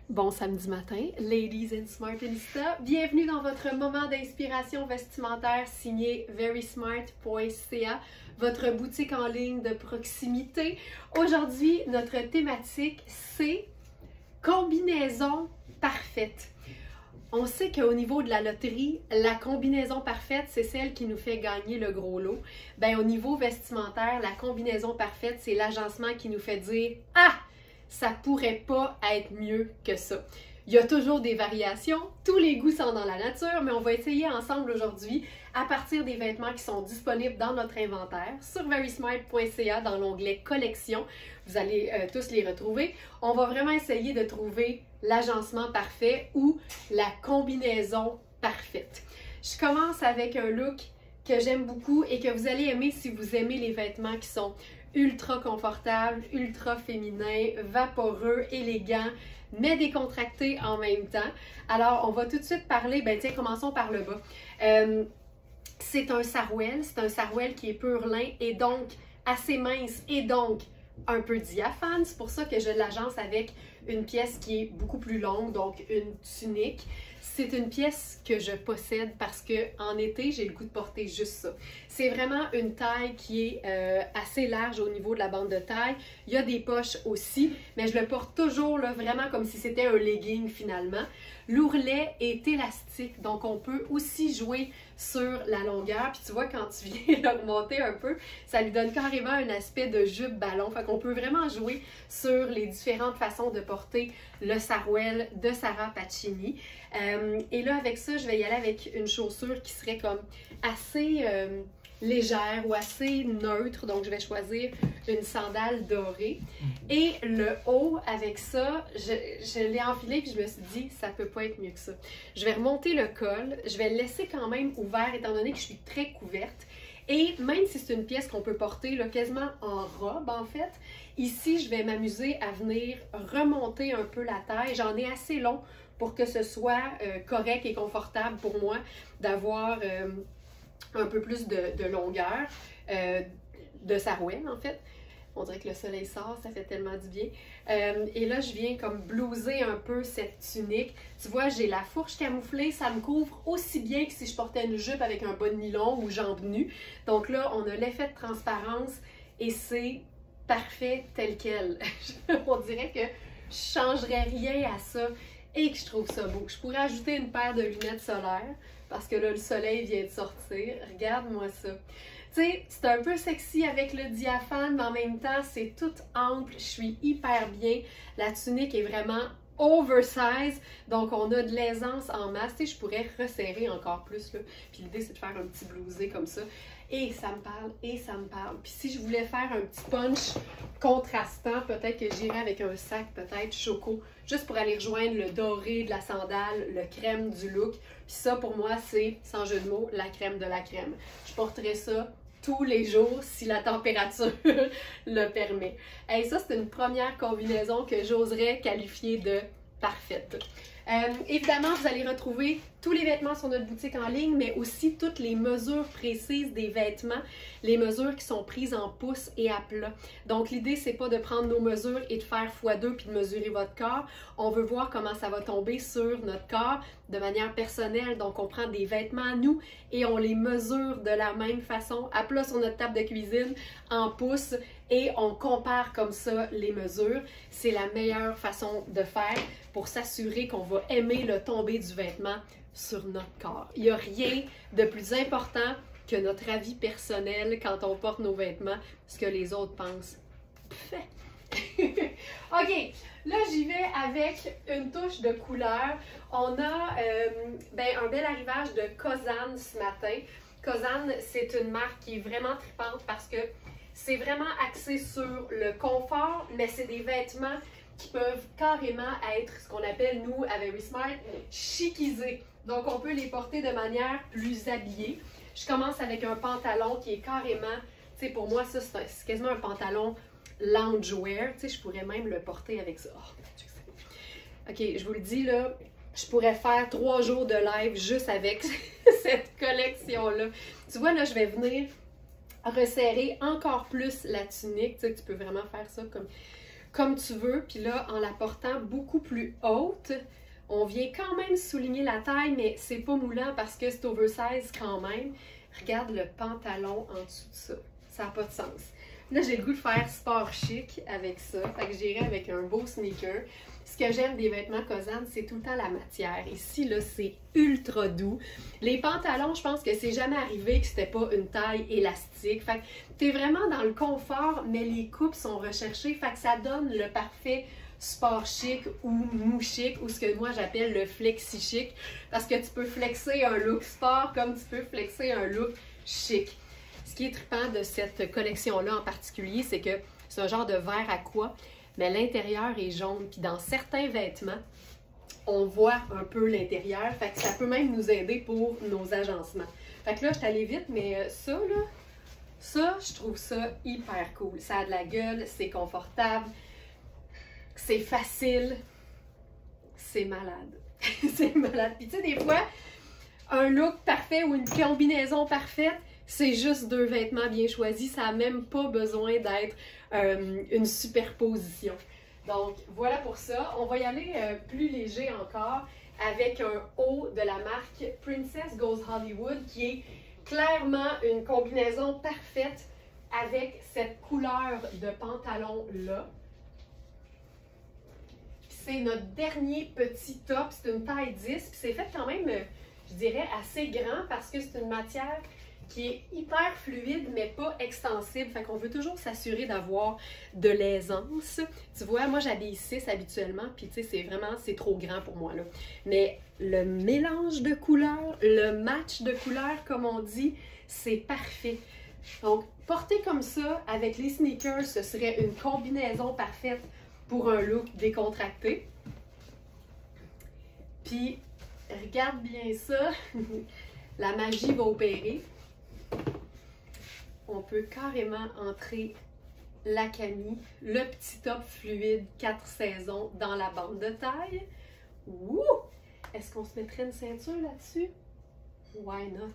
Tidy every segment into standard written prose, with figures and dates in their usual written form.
Bon samedi matin, ladies and smartinista, bienvenue dans votre moment d'inspiration vestimentaire signé verysmart.ca, votre boutique en ligne de proximité. Aujourd'hui, notre thématique, c'est combinaison parfaite. On sait qu'au niveau de la loterie, la combinaison parfaite, c'est celle qui nous fait gagner le gros lot. Ben, au niveau vestimentaire, la combinaison parfaite, c'est l'agencement qui nous fait dire « Ah! Ça pourrait pas être mieux que ça. » Il y a toujours des variations, tous les goûts sont dans la nature, mais on va essayer ensemble aujourd'hui à partir des vêtements qui sont disponibles dans notre inventaire sur verysmart.ca dans l'onglet collection. Vous allez tous les retrouver. On va vraiment essayer de trouver l'agencement parfait ou la combinaison parfaite. Je commence avec un look que j'aime beaucoup et que vous allez aimer si vous aimez les vêtements qui sont ultra confortable, ultra féminin, vaporeux, élégant, mais décontracté en même temps. Alors, on va tout de suite parler, ben tiens, commençons par le bas. C'est un sarouel qui est pur lin et donc assez mince et donc un peu diaphane. C'est pour ça que je l'agence avec une pièce qui est beaucoup plus longue, donc une tunique. C'est une pièce que je possède parce que en été, j'ai le goût de porter juste ça. C'est vraiment une taille qui est assez large au niveau de la bande de taille. Il y a des poches aussi, mais je le porte toujours là, vraiment comme si c'était un legging finalement. L'ourlet est élastique, donc on peut aussi jouer sur la longueur. Puis tu vois, quand tu viens le remonter un peu, ça lui donne carrément un aspect de jupe ballon. Fait qu'on peut vraiment jouer sur les différentes façons de porter le sarouel de Sarah Pacini. Et là, avec ça, je vais y aller avec une chaussure qui serait comme assez légère ou assez neutre. Donc, je vais choisir une sandale dorée. Et le haut, avec ça, je l'ai enfilé puis je me suis dit, ça peut pas être mieux que ça. Je vais remonter le col. Je vais le laisser quand même ouvert étant donné que je suis très couverte. Et même si c'est une pièce qu'on peut porter là, quasiment en robe, en fait, ici, je vais m'amuser à venir remonter un peu la taille. J'en ai assez long pour que ce soit correct et confortable pour moi d'avoir un peu plus de longueur, de sarouel en fait. On dirait que le soleil sort, ça fait tellement du bien. Et là, je viens comme blouser un peu cette tunique. Tu vois, j'ai la fourche camouflée, ça me couvre aussi bien que si je portais une jupe avec un bas de nylon ou jambes nues. Donc là, on a l'effet de transparence et c'est parfait tel quel. On dirait que je changerais rien à ça et que je trouve ça beau. Je pourrais ajouter une paire de lunettes solaires parce que là, le soleil vient de sortir. Regarde-moi ça. Tu sais, c'est un peu sexy avec le diaphane, mais en même temps, c'est tout ample. Je suis hyper bien. La tunique est vraiment oversize, donc on a de l'aisance en masse. Tu sais, je pourrais resserrer encore plus, là. Puis l'idée, c'est de faire un petit blousé comme ça. Et ça me parle, et ça me parle. Puis si je voulais faire un petit punch contrastant, peut-être que j'irais avec un sac, peut-être choco, juste pour aller rejoindre le doré de la sandale, le crème du look. Puis ça, pour moi, c'est, sans jeu de mots, la crème de la crème. Je porterais ça tous les jours si la température le permet. Et ça, c'est une première combinaison que j'oserais qualifier de parfaite. Évidemment, vous allez retrouver tous les vêtements sur notre boutique en ligne, mais aussi toutes les mesures précises des vêtements, les mesures qui sont prises en pouces et à plat. Donc, l'idée, c'est pas de prendre nos mesures et de faire x2 puis de mesurer votre corps. On veut voir comment ça va tomber sur notre corps de manière personnelle. Donc, on prend des vêtements à nous et on les mesure de la même façon, à plat sur notre table de cuisine, en pouces, et on compare comme ça les mesures. C'est la meilleure façon de faire pour s'assurer qu'on va aimer le tombé du vêtement sur notre corps. Il n'y a rien de plus important que notre avis personnel quand on porte nos vêtements, ce que les autres pensent. Fait. OK, là j'y vais avec une touche de couleur. On a un bel arrivage de Kozan ce matin. Kozan, c'est une marque qui est vraiment tripante parce que c'est vraiment axé sur le confort, mais c'est des vêtements qui peuvent carrément être ce qu'on appelle, nous, à Verysmart, chicisés. Donc, on peut les porter de manière plus habillée. Je commence avec un pantalon qui est carrément, tu sais, pour moi, ça, c'est quasiment un pantalon loungewear. Tu sais, je pourrais même le porter avec ça. Oh, OK, je vous le dis, là, je pourrais faire 3 jours de live juste avec cette collection-là. Tu vois, là, je vais venir resserrer encore plus la tunique. Tu sais, tu peux vraiment faire ça comme tu veux. Puis là, en la portant beaucoup plus haute, on vient quand même souligner la taille, mais c'est pas moulant parce que c'est oversize quand même. Regarde le pantalon en dessous de ça. Ça n'a pas de sens. Là, j'ai le goût de faire sport chic avec ça. Fait que j'irai avec un beau sneaker. Ce que j'aime des vêtements Cozan, c'est tout le temps la matière. Ici, là, c'est ultra doux. Les pantalons, je pense que c'est jamais arrivé que c'était pas une taille élastique. Fait que t'es vraiment dans le confort, mais les coupes sont recherchées. Fait que ça donne le parfait sport chic ou mou chic, ou ce que moi j'appelle le flexi chic. Parce que tu peux flexer un look sport comme tu peux flexer un look chic. Ce qui est trippant de cette collection-là en particulier, c'est que c'est un genre de vert aqua, mais l'intérieur est jaune. Puis dans certains vêtements, on voit un peu l'intérieur. Fait que ça peut même nous aider pour nos agencements. Fait que là, je suis allée vite, mais ça, là, ça, je trouve ça hyper cool. Ça a de la gueule, c'est confortable, c'est facile, c'est malade. C'est malade. Puis tu sais, des fois, un look parfait ou une combinaison parfaite, c'est juste deux vêtements bien choisis. Ça n'a même pas besoin d'être une superposition. Donc, voilà pour ça. On va y aller plus léger encore avec un haut de la marque Princess Goes Hollywood qui est clairement une combinaison parfaite avec cette couleur de pantalon-là. C'est notre dernier petit top. C'est une taille 10. Puis c'est fait quand même, je dirais, assez grand parce que c'est une matière qui est hyper fluide, mais pas extensible. Fait qu'on veut toujours s'assurer d'avoir de l'aisance. Tu vois, moi, j'habille 6 habituellement, puis tu sais, c'est trop grand pour moi, là. Mais le mélange de couleurs, le match de couleurs, comme on dit, c'est parfait. Donc, porter comme ça, avec les sneakers, ce serait une combinaison parfaite pour un look décontracté. Puis, regarde bien ça. La magie va opérer. On peut carrément entrer la camie, le petit top fluide 4 saisons dans la bande de taille. Ouh! Est-ce qu'on se mettrait une ceinture là-dessus? Why not?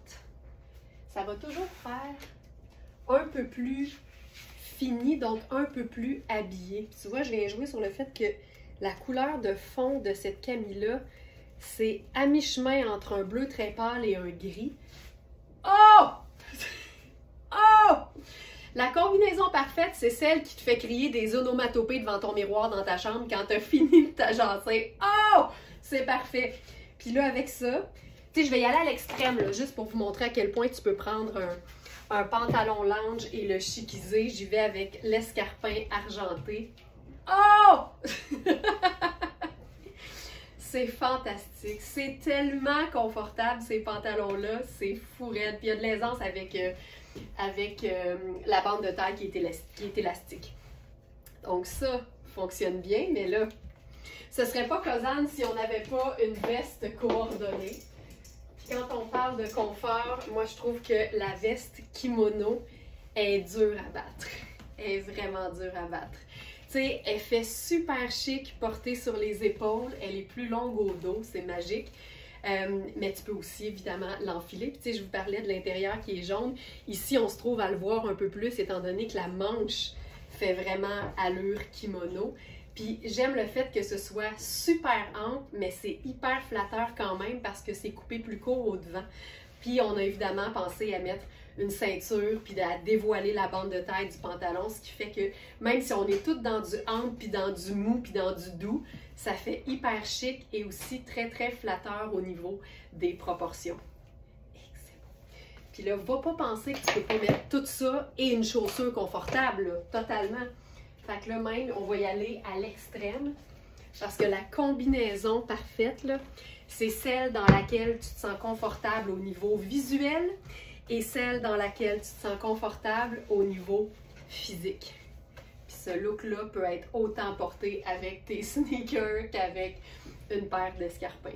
Ça va toujours faire un peu plus fini, donc un peu plus habillé. Puis tu vois, je viens jouer sur le fait que la couleur de fond de cette camie-là, c'est à mi-chemin entre un bleu très pâle et un gris. Oh! Oh! La combinaison parfaite, c'est celle qui te fait crier des onomatopées devant ton miroir dans ta chambre quand tu as fini de t'agencer. Oh! C'est parfait! Puis là, avec ça, tu sais, je vais y aller à l'extrême, là, juste pour vous montrer à quel point tu peux prendre un pantalon lounge et le chiquiser. J'y vais avec l'escarpin argenté. Oh! C'est fantastique. C'est tellement confortable, ces pantalons-là. C'est fou raide. Puis il y a de l'aisance avec la bande de taille qui est élastique. Donc ça fonctionne bien, mais là, ce serait pas Cozan si on n'avait pas une veste coordonnée. Puis quand on parle de confort, moi je trouve que la veste kimono est dure à battre. Elle est vraiment dure à battre. Tu sais, elle fait super chic portée sur les épaules. Elle est plus longue au dos, c'est magique. Mais tu peux aussi évidemment l'enfiler. Puis tu sais, je vous parlais de l'intérieur qui est jaune. Ici, on se trouve à le voir un peu plus étant donné que la manche fait vraiment allure kimono. Puis j'aime le fait que ce soit super ample, mais c'est hyper flatteur quand même parce que c'est coupé plus court au devant. Puis on a évidemment pensé à mettre une ceinture, puis à dévoiler la bande de taille du pantalon, ce qui fait que même si on est toutes dans du ample, puis dans du mou, puis dans du doux, ça fait hyper chic et aussi très très flatteur au niveau des proportions. Puis là, va pas penser que tu peux pas mettre tout ça et une chaussure confortable, là, totalement. Fait que là même, on va y aller à l'extrême, parce que la combinaison parfaite, là, c'est celle dans laquelle tu te sens confortable au niveau visuel et celle dans laquelle tu te sens confortable au niveau physique. Puis ce look-là peut être autant porté avec tes sneakers qu'avec une paire d'escarpins.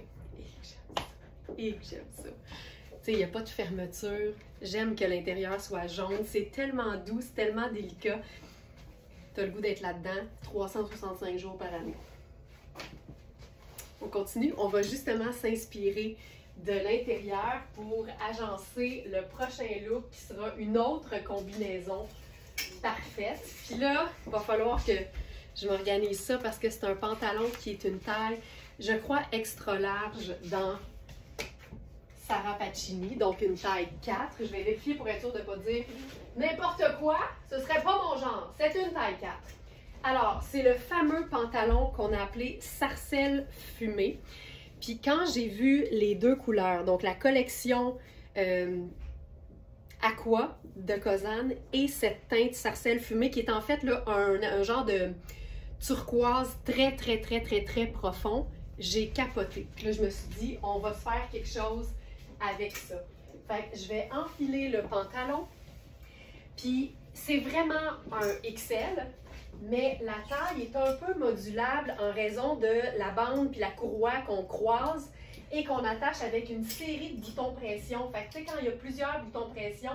Et j'aime ça. Tu sais, il n'y a pas de fermeture. J'aime que l'intérieur soit jaune. C'est tellement doux, c'est tellement délicat. Tu as le goût d'être là-dedans 365 jours par année. On continue. On va justement s'inspirer de l'intérieur pour agencer le prochain look qui sera une autre combinaison parfaite. Puis là, il va falloir que Je m'organise ça parce que c'est un pantalon qui est une taille, je crois, extra large dans Sarah Pacini, donc une taille 4. Je vais vérifier pour être sûre de ne pas dire n'importe quoi. Ce serait pas mon genre. C'est une taille 4. Alors, c'est le fameux pantalon qu'on a appelé Sarcelle fumée. Puis quand j'ai vu les deux couleurs, donc la collection Aqua de Kozan et cette teinte Sarcelle fumée qui est en fait là, un genre de turquoise très profond, j'ai capoté. Puis là, je me suis dit, on va se faire quelque chose avec ça. Fait que je vais enfiler le pantalon. Puis c'est vraiment un XL, mais la taille est un peu modulable en raison de la bande puis la courroie qu'on croise et qu'on attache avec une série de boutons pression. Fait que tu sais, quand il y a plusieurs boutons pression,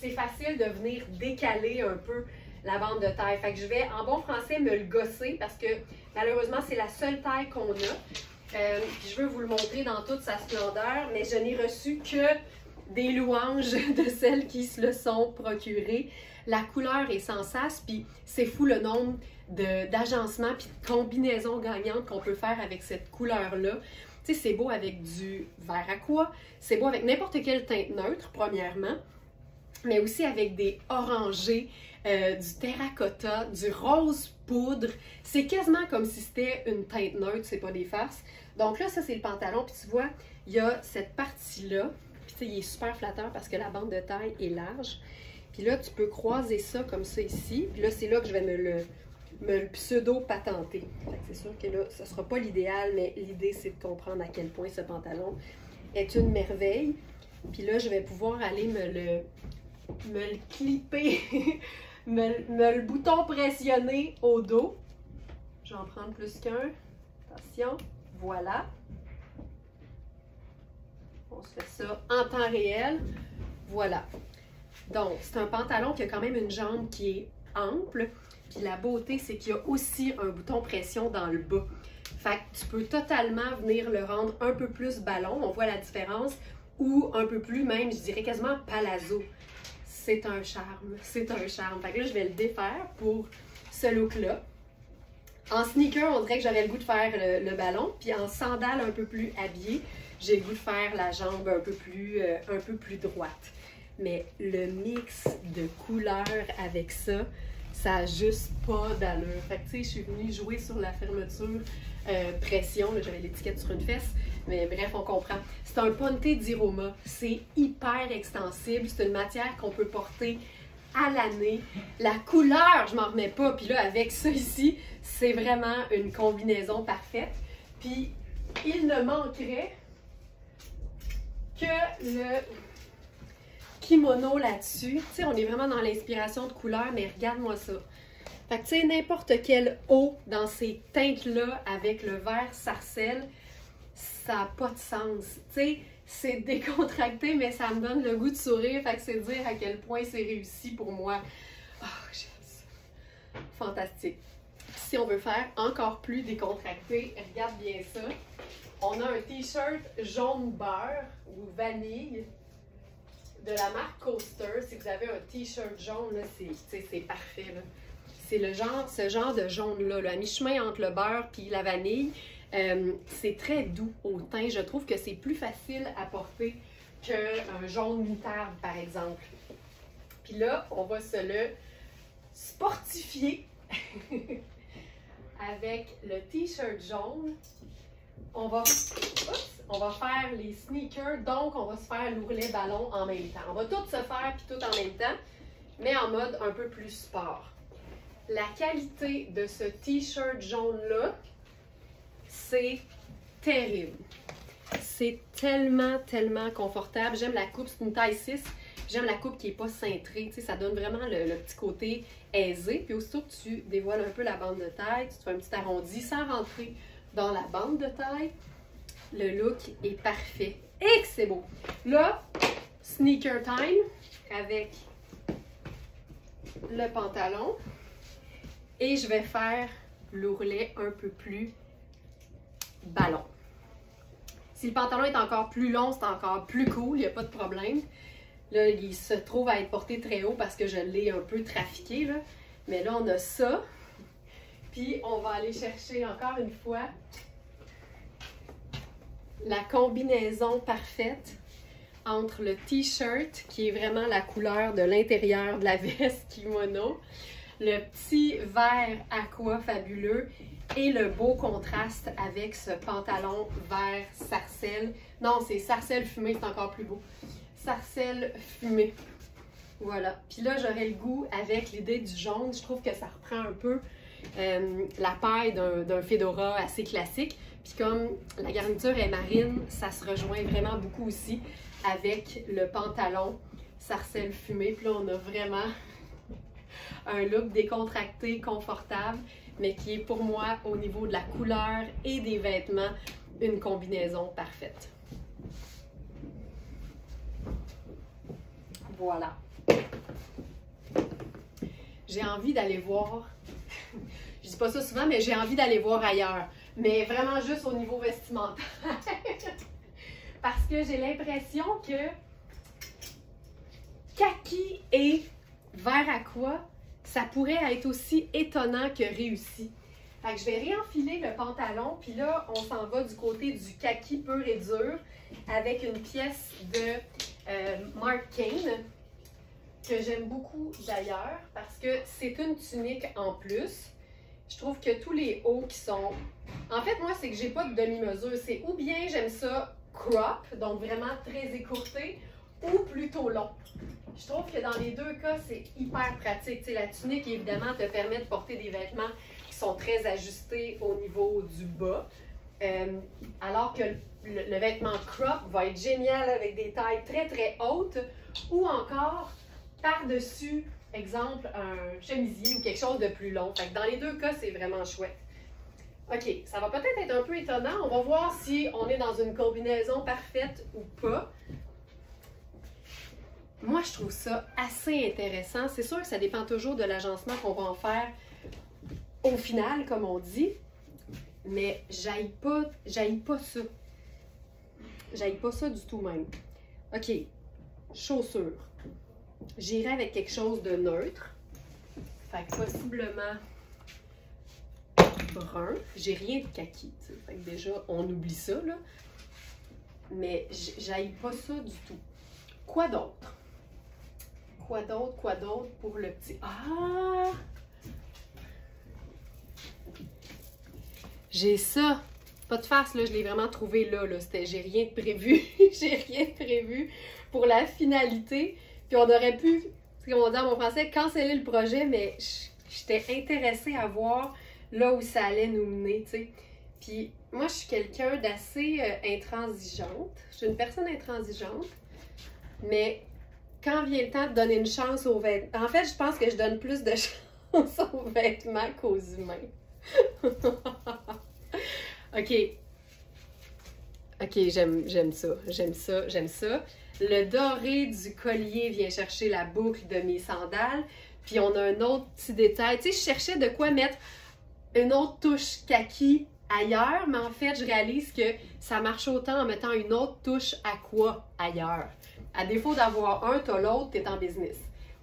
c'est facile de venir décaler un peu la bande de taille. Fait que je vais, en bon français, me le gosser parce que malheureusement, c'est la seule taille qu'on a. Je veux vous le montrer dans toute sa splendeur, mais je n'ai reçu que des louanges de celles qui se le sont procurées. La couleur est sans sas, puis c'est fou le nombre d'agencements puis de combinaisons gagnantes qu'on peut faire avec cette couleur-là. Tu sais, c'est beau avec du vert aqua, c'est beau avec n'importe quelle teinte neutre, premièrement, mais aussi avec des orangés, du terracotta, du rose poudre. C'est quasiment comme si c'était une teinte neutre, c'est pas des farces. Donc là, ça, c'est le pantalon, puis tu vois, il y a cette partie-là, puis tu sais, il est super flatteur parce que la bande de taille est large. Puis là, tu peux croiser ça comme ça ici, puis là, c'est là que je vais me le pseudo-patenter. C'est sûr que là, ce ne sera pas l'idéal, mais l'idée, c'est de comprendre à quel point ce pantalon est une merveille. Puis là, je vais pouvoir aller me le clipper, me le bouton pressionner au dos. Je vais en prendre plus qu'un. Attention, voilà. On se fait ça en temps réel. Voilà. Donc, c'est un pantalon qui a quand même une jambe qui est ample. Puis la beauté, c'est qu'il y a aussi un bouton pression dans le bas. Fait que tu peux totalement venir le rendre un peu plus ballon, on voit la différence, ou un peu plus même, je dirais quasiment palazzo. C'est un charme, c'est un charme. Fait que là, je vais le défaire pour ce look-là. En sneaker, on dirait que j'aurais le goût de faire le ballon, puis en sandales un peu plus habillées, j'ai le goût de faire la jambe un peu plus droite. Mais le mix de couleurs avec ça, ça n'a juste pas d'allure. Fait que tu sais, je suis venue jouer sur la fermeture pression. J'avais l'étiquette sur une fesse, mais bref, on comprend. C'est un ponte d'Iroma. C'est hyper extensible. C'est une matière qu'on peut porter à l'année. La couleur, je m'en remets pas. Puis là, avec ça ici, c'est vraiment une combinaison parfaite. Puis, il ne manquerait que le kimono là-dessus. Tu sais, on est vraiment dans l'inspiration de couleurs, mais regarde-moi ça. Fait que tu sais, n'importe quel haut dans ces teintes-là avec le vert sarcelle, ça n'a pas de sens. Tu sais, c'est décontracté, mais ça me donne le goût de sourire. Fait que c'est dire à quel point c'est réussi pour moi. Oh, j'aime ça. Fantastique. Si on veut faire encore plus décontracté, regarde bien ça. On a un t-shirt jaune beurre ou vanille de la marque Coaster. Si vous avez un t-shirt jaune, c'est parfait. C'est ce genre de jaune-là, à mi-chemin entre le beurre et la vanille. C'est très doux au teint. Je trouve que c'est plus facile à porter qu'un jaune moutarde, par exemple. Puis là, on va se le sportifier avec le t-shirt jaune. On va faire les sneakers, donc on va se faire l'ourlet ballon en même temps. On va tout se faire puis tout en même temps, mais en mode un peu plus sport. La qualité de ce t-shirt jaune-là, c'est terrible. C'est tellement confortable. J'aime la coupe, c'est une taille 6. J'aime la coupe qui n'est pas cintrée. Tu sais, ça donne vraiment le petit côté aisé. Puis aussitôt que tu dévoiles un peu la bande de taille, tu te fais un petit arrondi sans rentrer dans la bande de taille. Le look est parfait. Et que c'est beau! Là, sneaker time avec le pantalon. Et je vais faire l'ourlet un peu plus ballon. Si le pantalon est encore plus long, c'est encore plus cool, il n'y a pas de problème. Là, il se trouve à être porté très haut parce que je l'ai un peu trafiqué, là. Mais là, on a ça Puis on va aller chercher encore une fois la combinaison parfaite entre le t-shirt, qui est vraiment la couleur de l'intérieur de la veste kimono, le petit vert aqua fabuleux et le beau contraste avec ce pantalon vert sarcelle. Non, c'est sarcelle fumée, c'est encore plus beau. Sarcelle fumée. Voilà. Puis là, j'aurais le goût avec l'idée du jaune. Je trouve que ça reprend un peu la paille d'un fedora assez classique. Puis comme la garniture est marine, ça se rejoint vraiment beaucoup aussi avec le pantalon sarcelle fumée. Puis là, on a vraiment un look décontracté, confortable, mais qui est pour moi, au niveau de la couleur et des vêtements, une combinaison parfaite. Voilà. J'ai envie d'aller voir, je dis pas ça souvent, mais j'ai envie d'aller voir ailleurs. Mais vraiment juste au niveau vestimentaire. Parce que j'ai l'impression que kaki et vert aqua, ça pourrait être aussi étonnant que réussi. Fait que je vais réenfiler le pantalon, puis là, on s'en va du côté du kaki pur et dur avec une pièce de Marc Cain que j'aime beaucoup d'ailleurs parce que c'est une tunique en plus. Je trouve que tous les hauts qui sont... En fait, moi, c'est que j'ai pas de demi-mesure. C'est ou bien j'aime ça crop, donc vraiment très écourté, ou plutôt long. Je trouve que dans les deux cas, c'est hyper pratique. T'sais, la tunique, évidemment, te permet de porter des vêtements qui sont très ajustés au niveau du bas. Alors que le vêtement crop va être génial avec des tailles très, très hautes ou encore par-dessus, exemple, un chemisier ou quelque chose de plus long. Fait que dans les deux cas, c'est vraiment chouette. OK, ça va peut-être être un peu étonnant. On va voir si on est dans une combinaison parfaite ou pas. Moi, je trouve ça assez intéressant. C'est sûr que ça dépend toujours de l'agencement qu'on va en faire au final, comme on dit. Mais j'haïs pas ça. J'haïs pas ça du tout même. OK, chaussures. J'irai avec quelque chose de neutre. Fait que possiblement brun. J'ai rien de kaki, t'sais. Fait que déjà, on oublie ça, là. Mais j'haïs pas ça du tout. Quoi d'autre? Quoi d'autre pour le petit... Ah! J'ai ça. Pas de farce, là, je l'ai vraiment trouvé là. J'ai rien de prévu. J'ai rien de prévu pour la finalité. Puis on aurait pu, comme on dit en mon français, canceller le projet, mais j'étais intéressée à voir là où ça allait nous mener, tu sais. Puis moi, je suis quelqu'un d'assez intransigeante. Je suis une personne intransigeante, mais quand vient le temps de donner une chance aux vêtements... En fait, je pense que je donne plus de chance aux vêtements qu'aux humains. OK. OK, j'aime ça. Le doré du collier vient chercher la boucle de mes sandales. Puis on a un autre petit détail. Tu sais, je cherchais de quoi mettre une autre touche kaki ailleurs, mais en fait, je réalise que ça marche autant en mettant une autre touche aqua ailleurs. À défaut d'avoir un, t'as l'autre, t'es en business.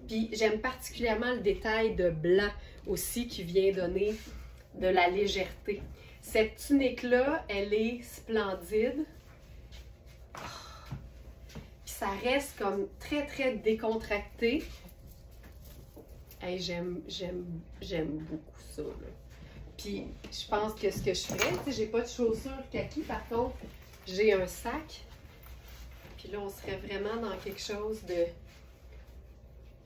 Puis j'aime particulièrement le détail de blanc aussi qui vient donner de la légèreté. Cette tunique-là, elle est splendide. Puis ça reste comme très, très décontracté. Hey, j'aime beaucoup ça, là. Puis je pense que ce que je ferais, tu sais, j'ai pas de chaussures kaki, par contre, j'ai un sac. Puis là, on serait vraiment dans quelque chose de...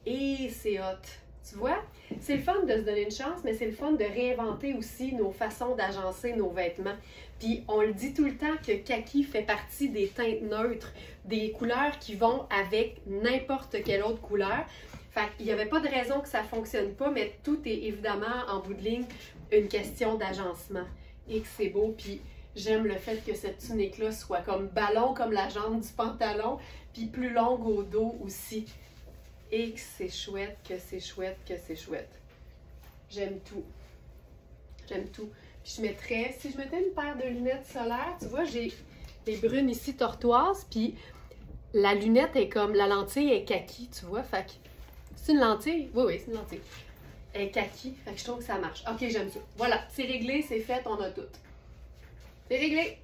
Et c'est hot! Tu vois, c'est le fun de se donner une chance, mais c'est le fun de réinventer aussi nos façons d'agencer nos vêtements. Puis on le dit tout le temps que kaki fait partie des teintes neutres, des couleurs qui vont avec n'importe quelle autre couleur. Fait qu'il n'y avait pas de raison que ça ne fonctionne pas, mais tout est évidemment en bout de ligne une question d'agencement. Et que c'est beau, puis j'aime le fait que cette tunique-là soit comme ballon, comme la jambe du pantalon, puis plus longue au dos aussi. Et que c'est chouette, que c'est chouette, que c'est chouette. J'aime tout. J'aime tout. Puis je mettrais, si je mettais une paire de lunettes solaires, tu vois, j'ai des brunes ici tortoises, puis la lunette est comme, la lentille est kaki, tu vois, fait que c'est une lentille? Oui, c'est une lentille. Elle est kaki, fait que je trouve que ça marche. Ok, j'aime ça. Voilà, c'est réglé, c'est fait, on a tout. C'est réglé.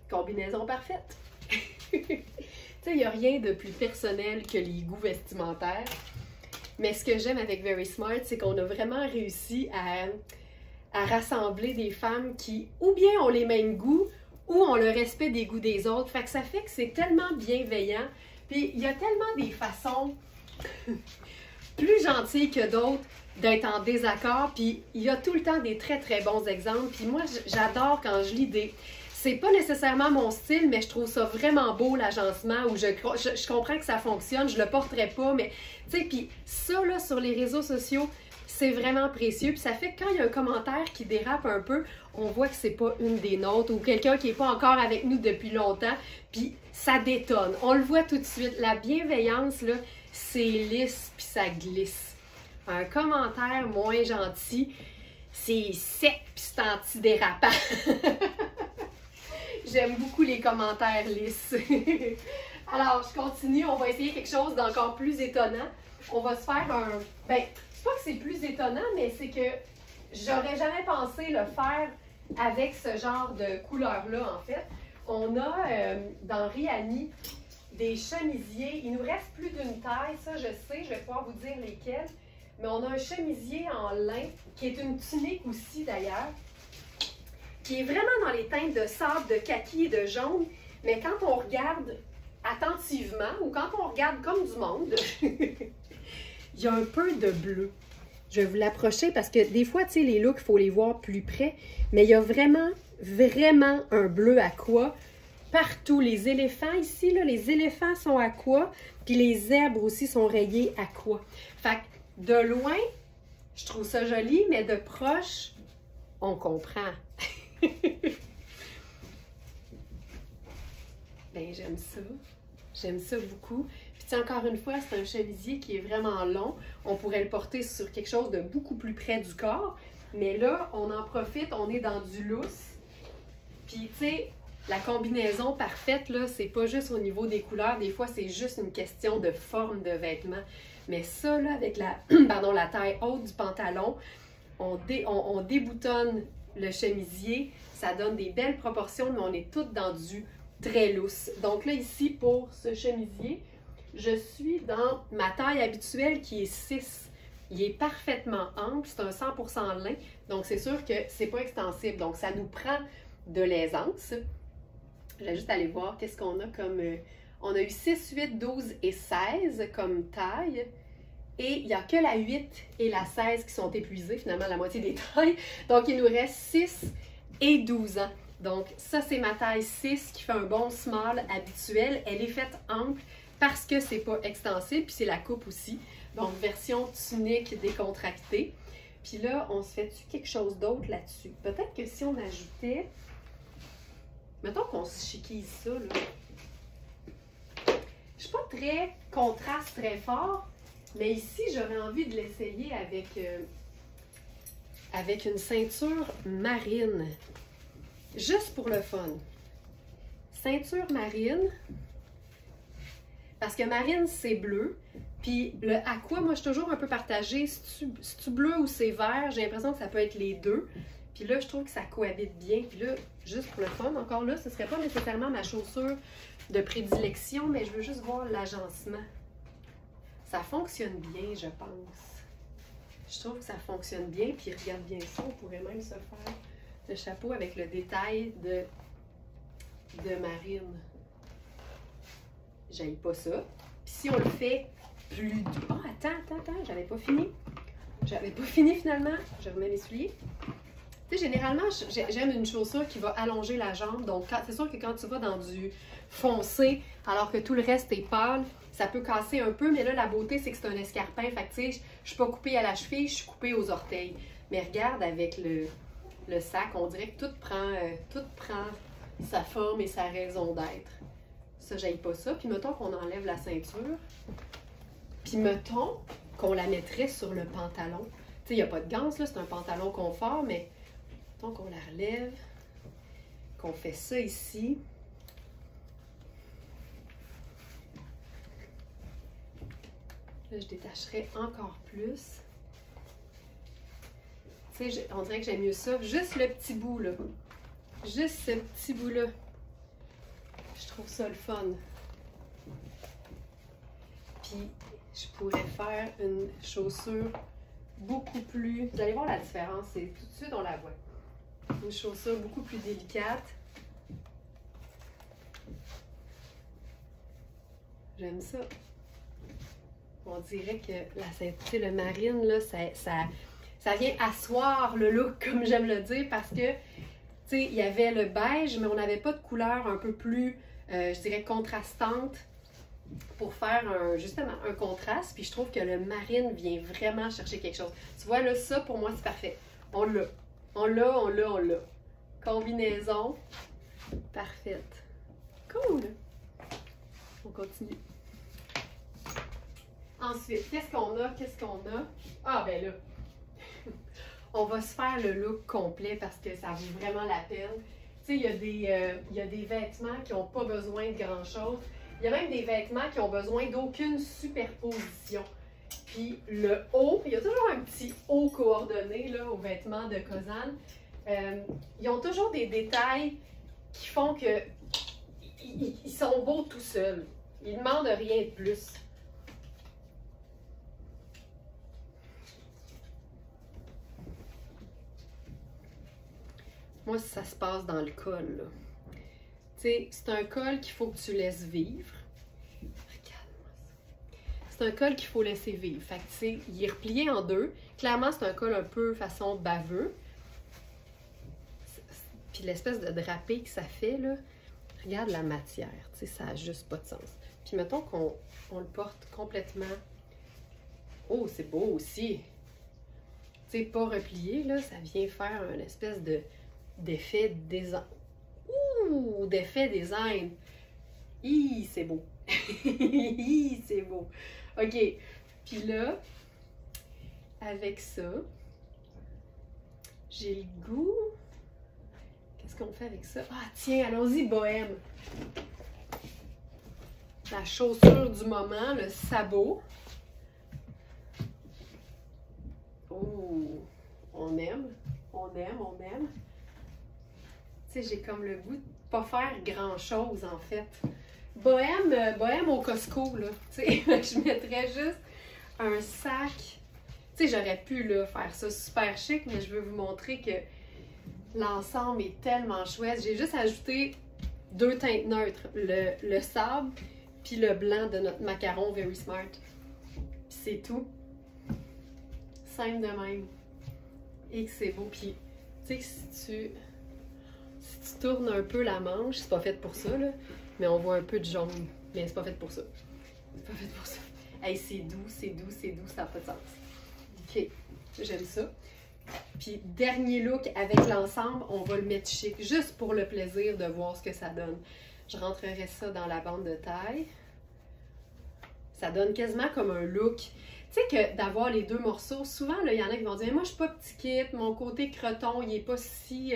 Combinaison parfaite. Tu sais, il n'y a rien de plus personnel que les goûts vestimentaires. Mais ce que j'aime avec Very Smart, c'est qu'on a vraiment réussi à rassembler des femmes qui, ou bien ont les mêmes goûts, ou ont le respect des goûts des autres. Fait que ça fait que c'est tellement bienveillant. Puis il y a tellement des façons plus gentilles que d'autres d'être en désaccord. Puis il y a tout le temps des très très bons exemples. Puis moi, j'adore quand je lis des... C'est pas nécessairement mon style, mais je trouve ça vraiment beau, l'agencement, où je comprends que ça fonctionne, je le porterai pas, mais tu sais, puis ça, là, sur les réseaux sociaux, c'est vraiment précieux. Puis ça fait que quand il y a un commentaire qui dérape un peu, on voit que c'est pas une des nôtres ou quelqu'un qui est pas encore avec nous depuis longtemps, puis ça détonne. On le voit tout de suite. La bienveillance, là, c'est lisse puis ça glisse. Un commentaire moins gentil, c'est sec puis c'est antidérapant. J'aime beaucoup les commentaires lisses. Alors, je continue. On va essayer quelque chose d'encore plus étonnant. On va se faire un... Ben, c'est pas que c'est plus étonnant, mais c'est que j'aurais jamais pensé le faire avec ce genre de couleur-là, en fait. On a dans Riani des chemisiers. Il nous reste plus d'une taille, ça je sais, je vais pouvoir vous dire lesquels. Mais on a un chemisier en lin, qui est une tunique aussi d'ailleurs, qui est vraiment dans les teintes de sable, de kaki et de jaune. Mais quand on regarde attentivement, ou quand on regarde comme du monde, il y a un peu de bleu. Je vais vous l'approcher parce que des fois, tu sais, les looks, il faut les voir plus près. Mais il y a vraiment, vraiment un bleu aqua partout. Les éléphants ici, là, les éléphants sont aqua, puis les zèbres aussi sont rayés aqua. Fait que de loin, je trouve ça joli, mais de proche, on comprend. Ben, j'aime ça. J'aime ça beaucoup. Puis encore une fois, c'est un chemisier qui est vraiment long. On pourrait le porter sur quelque chose de beaucoup plus près du corps. Mais là, on en profite, on est dans du lousse. Puis, tu sais, la combinaison parfaite, là, c'est pas juste au niveau des couleurs. Des fois, c'est juste une question de forme de vêtement. Mais ça, là, avec la, la taille haute du pantalon, on déboutonne le chemisier. Ça donne des belles proportions, mais on est toutes dans du très lousse. Donc là, ici, pour ce chemisier, je suis dans ma taille habituelle qui est 6. Il est parfaitement ample, c'est un 100% lin, donc c'est sûr que c'est pas extensible. Donc ça nous prend de l'aisance. Je vais juste aller voir qu'est-ce qu'on a comme... on a eu 6, 8, 12 et 16 comme taille. Et il n'y a que la 8 et la 16 qui sont épuisées, finalement la moitié des tailles. Donc il nous reste 6 et 12 ans. Donc ça c'est ma taille 6 qui fait un bon small habituel. Elle est faite ample parce que c'est pas extensible, puis c'est la coupe aussi. Donc version tunique décontractée. Puis là, on se fait-tu quelque chose d'autre là-dessus? Peut-être que si on ajoutait... Mettons qu'on se chiquise ça, là. Je suis pas très contraste très fort, mais ici, j'aurais envie de l'essayer avec une ceinture marine. Juste pour le fun. Ceinture marine. Parce que marine, c'est bleu. Puis le aqua, moi, je suis toujours un peu partagée. C'est-tu bleu ou c'est vert? J'ai l'impression que ça peut être les deux. Puis là, je trouve que ça cohabite bien. Puis là, juste pour le fun, encore là, ce ne serait pas nécessairement ma chaussure de prédilection, mais je veux juste voir l'agencement. Ça fonctionne bien, je pense. Je trouve que ça fonctionne bien. Puis regarde bien ça, on pourrait même se faire le chapeau avec le détail de marine. J'aime pas ça. Puis si on le fait plus doux... Oh, attends, j'avais pas fini. J'avais pas fini finalement. Je remets les souliers. Tu sais, généralement, j'aime une chaussure qui va allonger la jambe. Donc, c'est sûr que quand tu vas dans du foncé, alors que tout le reste est pâle, ça peut casser un peu. Mais là, la beauté, c'est que c'est un escarpin. Fait que, tu sais, je suis pas coupée à la cheville, je suis coupée aux orteils. Mais regarde, avec le sac, on dirait que tout prend sa forme et sa raison d'être. Ça, j'aime pas ça. Puis mettons qu'on enlève la ceinture. Puis mettons qu'on la mettrait sur le pantalon. Tu sais, il n'y a pas de ganse, là, c'est un pantalon confort, mais mettons qu'on la relève, qu'on fait ça ici. Là, je détacherai encore plus. Tu sais, on dirait que j'aime mieux ça. Juste le petit bout, là. Juste ce petit bout-là. Je trouve ça le fun. Puis, je pourrais faire une chaussure beaucoup plus... Vous allez voir la différence, c'est tout de suite on la voit. Une chaussure beaucoup plus délicate. J'aime ça. On dirait que la ceinture, le marine, là, ça vient asseoir le look, comme j'aime le dire, parce que, tu sais, il y avait le beige, mais on n'avait pas de couleur un peu plus, je dirais, contrastante pour faire justement un contraste. Puis je trouve que le marine vient vraiment chercher quelque chose. Tu vois, là, ça, pour moi, c'est parfait. On l'a. On l'a, on l'a, on l'a. Combinaison parfaite. Cool! On continue. Ensuite, qu'est-ce qu'on a? Qu'est-ce qu'on a? Ah, ben là, on va se faire le look complet parce que ça vaut vraiment la peine. Tu sais, il y a des vêtements qui n'ont pas besoin de grand-chose. Il y a même des vêtements qui ont besoin d'aucune superposition. Puis le haut, il y a toujours un petit haut coordonné là, aux vêtements de Kozan. Ils ont toujours des détails qui font que ils sont beaux tout seuls. Ils ne demandent rien de plus. Moi, ça se passe dans le col, là. Tu sais, c'est un col qu'il faut que tu laisses vivre. Regarde-moi ça. C'est un col qu'il faut laisser vivre. Fait que, tu sais, il est replié en deux. Clairement, c'est un col un peu façon baveux. Puis l'espèce de drapé que ça fait, là, regarde la matière. Tu sais, ça n'a juste pas de sens. Puis mettons qu'on le porte complètement. Oh, c'est beau aussi. Tu sais, pas replié, là, ça vient faire une espèce d'effet design. Ouh, d'effet design. Hi, c'est beau. Hi, c'est beau. OK. Puis là, avec ça, j'ai le goût. Qu'est-ce qu'on fait avec ça? Ah, tiens, allons-y, bohème. La chaussure du moment, le sabot. Oh, on aime, on aime, on aime. Tu sais, j'ai comme le goût de pas faire grand-chose, en fait. Bohème au Costco, là. Tu sais, je mettrais juste un sac. Tu sais, j'aurais pu, là, faire ça super chic, mais je veux vous montrer que l'ensemble est tellement chouette. J'ai juste ajouté 2 teintes neutres, le sable puis le blanc de notre macaron Very Smart. Puis c'est tout. Simple de même. Et que c'est beau. Puis, tu sais, si tu tournes un peu la manche, c'est pas fait pour ça, là, mais on voit un peu de jaune. Mais c'est pas fait pour ça. C'est pas fait pour ça. Hey, c'est doux, c'est doux, c'est doux, ça n'a pas de sens. OK, j'aime ça. Puis, dernier look avec l'ensemble, on va le mettre chic, juste pour le plaisir de voir ce que ça donne. Je rentrerai ça dans la bande de taille. Ça donne quasiment comme un look. Tu sais que d'avoir les deux morceaux, souvent, il y en a qui vont dire « Moi, je suis pas petit kit, mon côté croton, il est pas si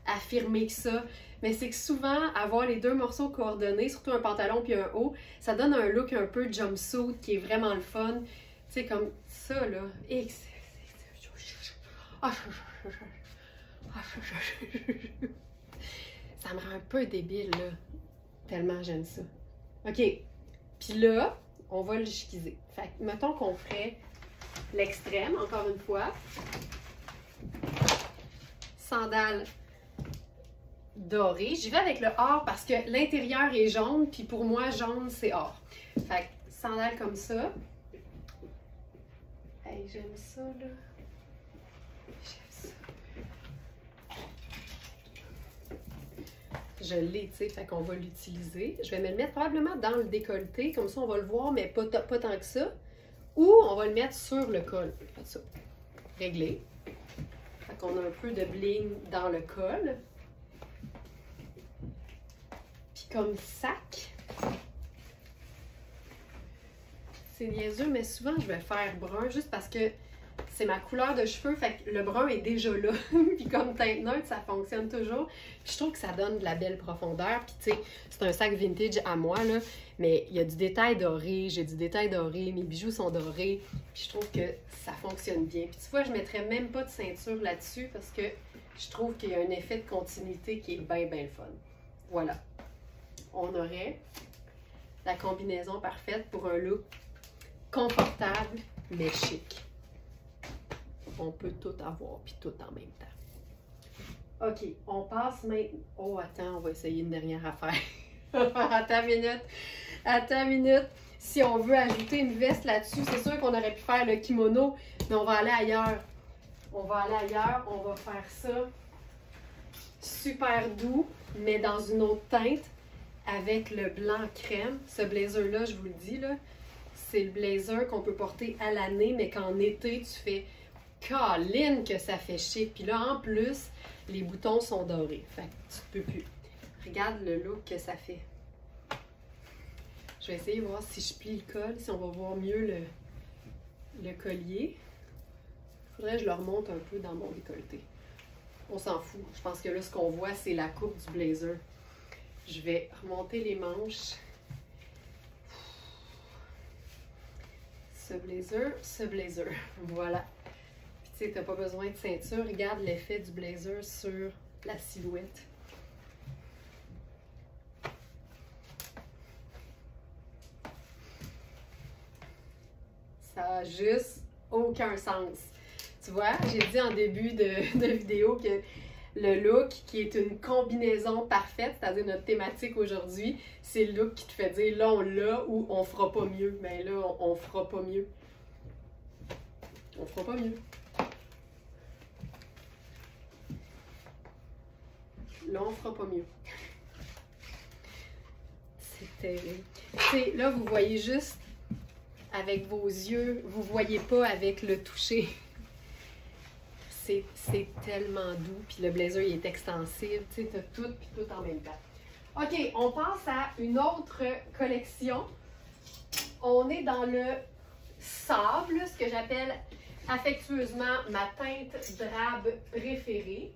affirmé que ça. » Mais c'est que souvent, avoir les deux morceaux coordonnés, surtout un pantalon puis un haut, ça donne un look un peu jumpsuit qui est vraiment le fun. Tu sais, comme ça, là. Et ça me rend un peu débile, là. Tellement j'aime ça. OK. Puis là, on va le chiquiser. Fait que, mettons qu'on ferait l'extrême, encore une fois. Sandales dorées. J'y vais avec le or parce que l'intérieur est jaune, puis pour moi, jaune, c'est or. Fait que, sandales comme ça. Hey, j'aime ça, là. Je l'ai, tu sais, fait qu'on va l'utiliser. Je vais me le mettre probablement dans le décolleté, comme ça on va le voir, mais pas tant que ça. Ou on va le mettre sur le col, comme ça. Réglé. Fait qu'on a un peu de bling dans le col. Puis comme sac, c'est niaiseux, mais souvent je vais faire brun juste parce que c'est ma couleur de cheveux, fait que le brun est déjà là. Puis comme teinte neutre, ça fonctionne toujours. Puis je trouve que ça donne de la belle profondeur. Puis tu sais, c'est un sac vintage à moi, là, mais il y a du détail doré, j'ai du détail doré, mes bijoux sont dorés. Puis je trouve que ça fonctionne bien. Puis tu vois, je mettrais même pas de ceinture là-dessus parce que je trouve qu'il y a un effet de continuité qui est bien, bien le fun. Voilà. On aurait la combinaison parfaite pour un look confortable, mais chic. On peut tout avoir, puis tout en même temps. OK, on passe maintenant... Oh, attends, on va essayer une dernière affaire. Attends une minute. Si on veut ajouter une veste là-dessus, c'est sûr qu'on aurait pu faire le kimono, mais on va aller ailleurs. On va faire ça super doux, mais dans une autre teinte, avec le blanc crème. Ce blazer-là, je vous le dis, là, c'est le blazer qu'on peut porter à l'année, mais qu'en été, tu fais... Caline que ça fait chic. Puis là, en plus, les boutons sont dorés. Fait que tu peux plus. Regarde le look que ça fait. Je vais essayer de voir si je plie le col, si on va voir mieux le collier. Faudrait que je le remonte un peu dans mon décolleté. On s'en fout. Je pense que là, ce qu'on voit, c'est la coupe du blazer. Je vais remonter les manches. Ce blazer. Voilà. Tu sais, t'as pas besoin de ceinture. Regarde l'effet du blazer sur la silhouette. Ça n'a juste aucun sens. Tu vois, j'ai dit en début de vidéo que le look qui est une combinaison parfaite, c'est-à-dire notre thématique aujourd'hui, c'est le look qui te fait dire là on l'a ou on fera pas mieux. Mais là, on fera pas mieux. On fera pas mieux. Là, on fera pas mieux. C'est terrible. T'sais, là, vous voyez juste avec vos yeux, vous voyez pas avec le toucher. C'est tellement doux. Puis le blazer, il est extensible. Tu sais, t'as tout, puis tout en même temps. OK, on passe à une autre collection. On est dans le sable, ce que j'appelle affectueusement ma teinte drabe préférée.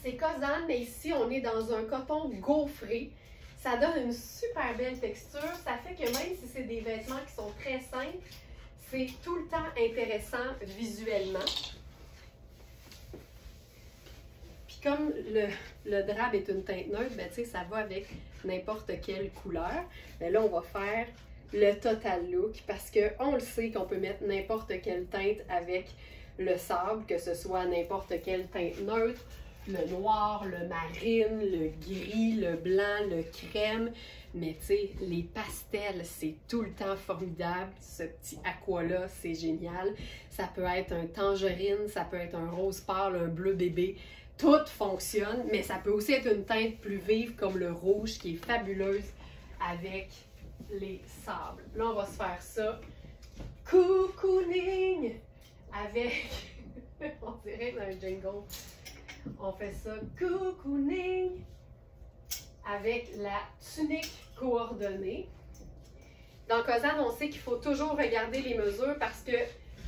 C'est Cosane, mais ici, on est dans un coton gaufré. Ça donne une super belle texture. Ça fait que même si c'est des vêtements qui sont très simples, c'est tout le temps intéressant visuellement. Puis comme le drap est une teinte neutre, ben, ça va avec n'importe quelle couleur. Mais là, on va faire le total look parce qu'on le sait qu'on peut mettre n'importe quelle teinte avec le sable, que ce soit n'importe quelle teinte neutre. Le noir, le marine, le gris, le blanc, le crème. Mais tu sais, les pastels, c'est tout le temps formidable. Ce petit aqua-là, c'est génial. Ça peut être un tangerine, ça peut être un rose pâle, un bleu bébé. Tout fonctionne, mais ça peut aussi être une teinte plus vive comme le rouge qui est fabuleuse avec les sables. Là, on va se faire ça. Cocooning avec... on dirait un jingle. On fait ça cocooning avec la tunique coordonnée. Dans Cosane, on sait qu'il faut toujours regarder les mesures parce que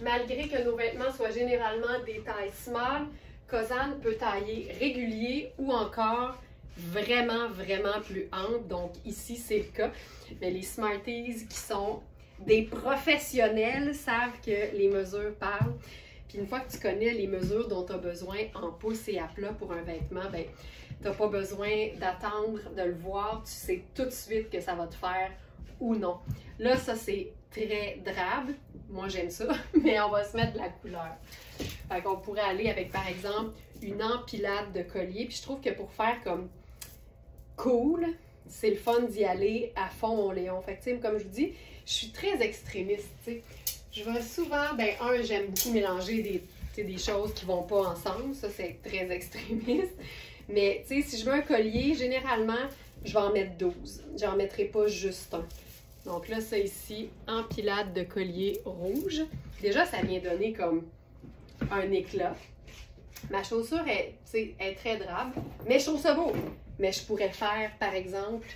malgré que nos vêtements soient généralement des tailles small, Cosane peut tailler régulier ou encore vraiment, vraiment plus ample. Donc ici, c'est le cas. Mais les Smarties qui sont des professionnels savent que les mesures parlent. Puis une fois que tu connais les mesures dont tu as besoin en pouces et à plat pour un vêtement, ben, tu n'as pas besoin d'attendre de le voir. Tu sais tout de suite que ça va te faire ou non. Là, ça, c'est très drabe. Moi, j'aime ça, mais on va se mettre de la couleur. Fait qu'on pourrait aller avec, par exemple, une empilade de collier. Puis je trouve que pour faire comme cool, c'est le fun d'y aller à fond mon Léon. Fait que, tu sais, comme je vous dis, je suis très extrémiste, tu sais. Je vais souvent, ben j'aime beaucoup mélanger des choses qui vont pas ensemble. Ça, c'est très extrémiste. Mais, tu sais, si je veux un collier, généralement, je vais en mettre 12. J'en mettrai pas juste un. Donc là, ça ici, empilade de collier rouge. Déjà, ça vient donner comme un éclat. Ma chaussure est très drabe, mais je trouve ça beau. Mais je pourrais faire, par exemple,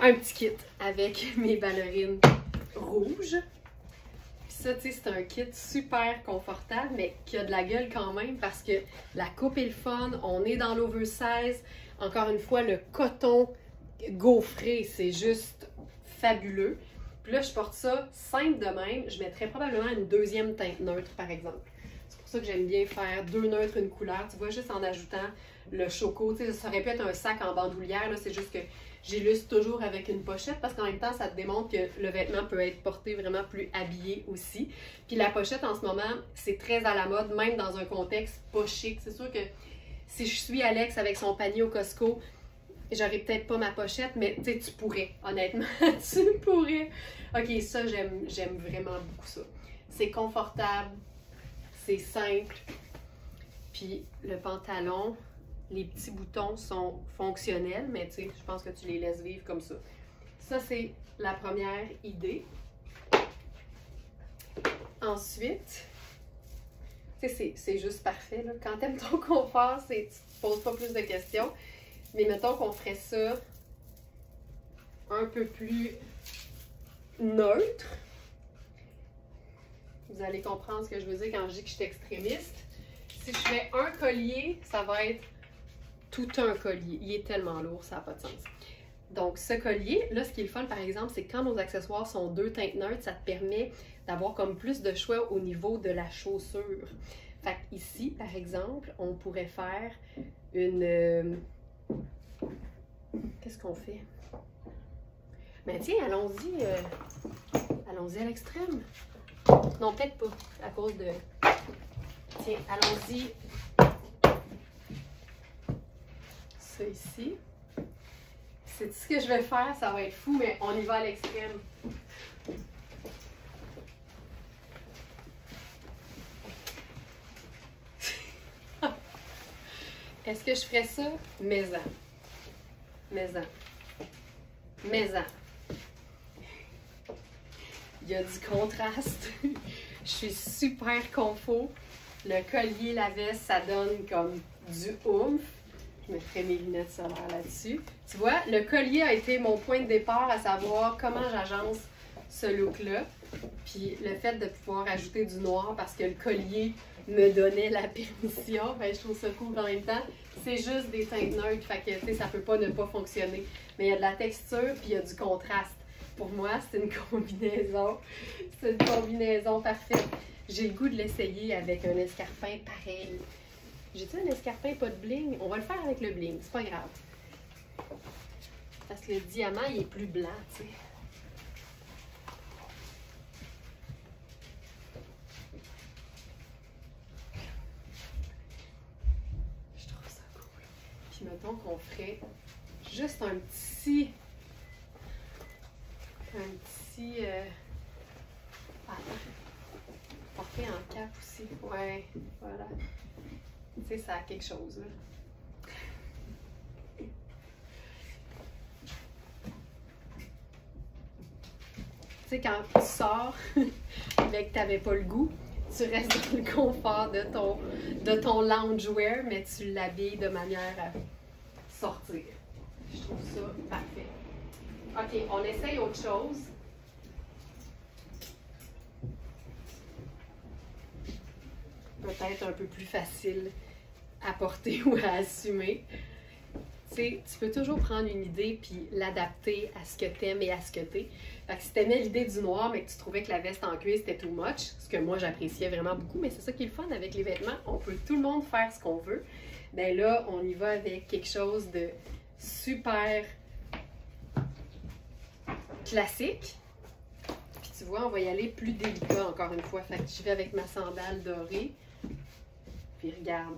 un petit kit avec mes ballerines rouges. ça, tu sais, c'est un kit super confortable, mais qui a de la gueule quand même parce que la coupe est le fun, on est dans l'oversize. Encore une fois, le coton gaufré, c'est juste fabuleux. Puis là, je porte ça simple de même. Je mettrais probablement une deuxième teinte neutre, par exemple. C'est pour ça que j'aime bien faire 2 neutres, une couleur. Tu vois, juste en ajoutant le choco. Tu sais, ça aurait pu être un sac en bandoulière, là, c'est juste que j'illustre toujours avec une pochette parce qu'en même temps, ça te démontre que le vêtement peut être porté vraiment plus habillé aussi. Puis la pochette, en ce moment, c'est très à la mode, même dans un contexte pas chic. C'est sûr que si je suis Alex avec son panier au Costco, j'aurais peut-être pas ma pochette, mais tu pourrais, honnêtement, tu pourrais. Ok, ça, j'aime vraiment beaucoup ça. C'est confortable, c'est simple, puis le pantalon, les petits boutons sont fonctionnels, mais tu sais, je pense que tu les laisses vivre comme ça. Ça, c'est la première idée. Ensuite, tu sais, c'est juste parfait, là. Quand t'aimes ton confort, tu te poses pas plus de questions. Mais mettons qu'on ferait ça un peu plus neutre. Vous allez comprendre ce que je veux dire quand je dis que je suis extrémiste. Si je fais un collier, ça va être tout un collier. Il est tellement lourd, ça n'a pas de sens. Donc, ce collier, là, ce qui est le fun, par exemple, c'est que quand nos accessoires sont 2 teintes neutres, ça te permet d'avoir comme plus de choix au niveau de la chaussure. Fait ici, par exemple, on pourrait faire une... Qu'est-ce qu'on fait? Ben tiens, allons-y allons-y à l'extrême. Non, peut-être pas, à cause de... Tiens, allons-y. Ça ici. C'est ce que je vais faire, ça va être fou, mais on y va à l'extrême. Est-ce que je ferais ça? Maison. Maison. Maison. Il y a du contraste. Je suis super confort. Le collier, la veste, ça donne comme du oomph. Je mettrai mes lunettes solaires là-dessus. Tu vois, le collier a été mon point de départ à savoir comment j'agence ce look-là. Puis le fait de pouvoir ajouter du noir parce que le collier me donnait la permission, ben je trouve ça cool en même temps. C'est juste des teintes neutres, fait que ça peut pas ne pas fonctionner. Mais il y a de la texture puis il y a du contraste. Pour moi, c'est une combinaison. C'est une combinaison parfaite. J'ai le goût de l'essayer avec un escarpin pareil. J'ai-tu un escarpin pas de bling? On va le faire avec le bling, c'est pas grave. Parce que le diamant, il est plus blanc, tu sais. Je trouve ça cool. Puis mettons qu'on ferait juste un petit porté en cap aussi. Ouais, voilà. Tu sais, ça a quelque chose, là. Tu sais, quand tu sors, mais que tu n'avais pas le goût, tu restes dans le confort de ton loungewear, mais tu l'habilles de manière à sortir. Je trouve ça parfait. OK, on essaye autre chose. Peut-être un peu plus facile à porter ou à assumer. Tu sais, tu peux toujours prendre une idée puis l'adapter à ce que tu aimes et à ce que tu es. Fait que si tu aimais l'idée du noir, mais que tu trouvais que la veste en cuir c'était too much, ce que moi j'appréciais vraiment beaucoup, mais c'est ça qui est le fun avec les vêtements, on peut tout le monde faire ce qu'on veut. Ben là, on y va avec quelque chose de super classique. Puis tu vois, on va y aller plus délicat encore une fois. Fait que je vais avec ma sandale dorée. Puis regarde,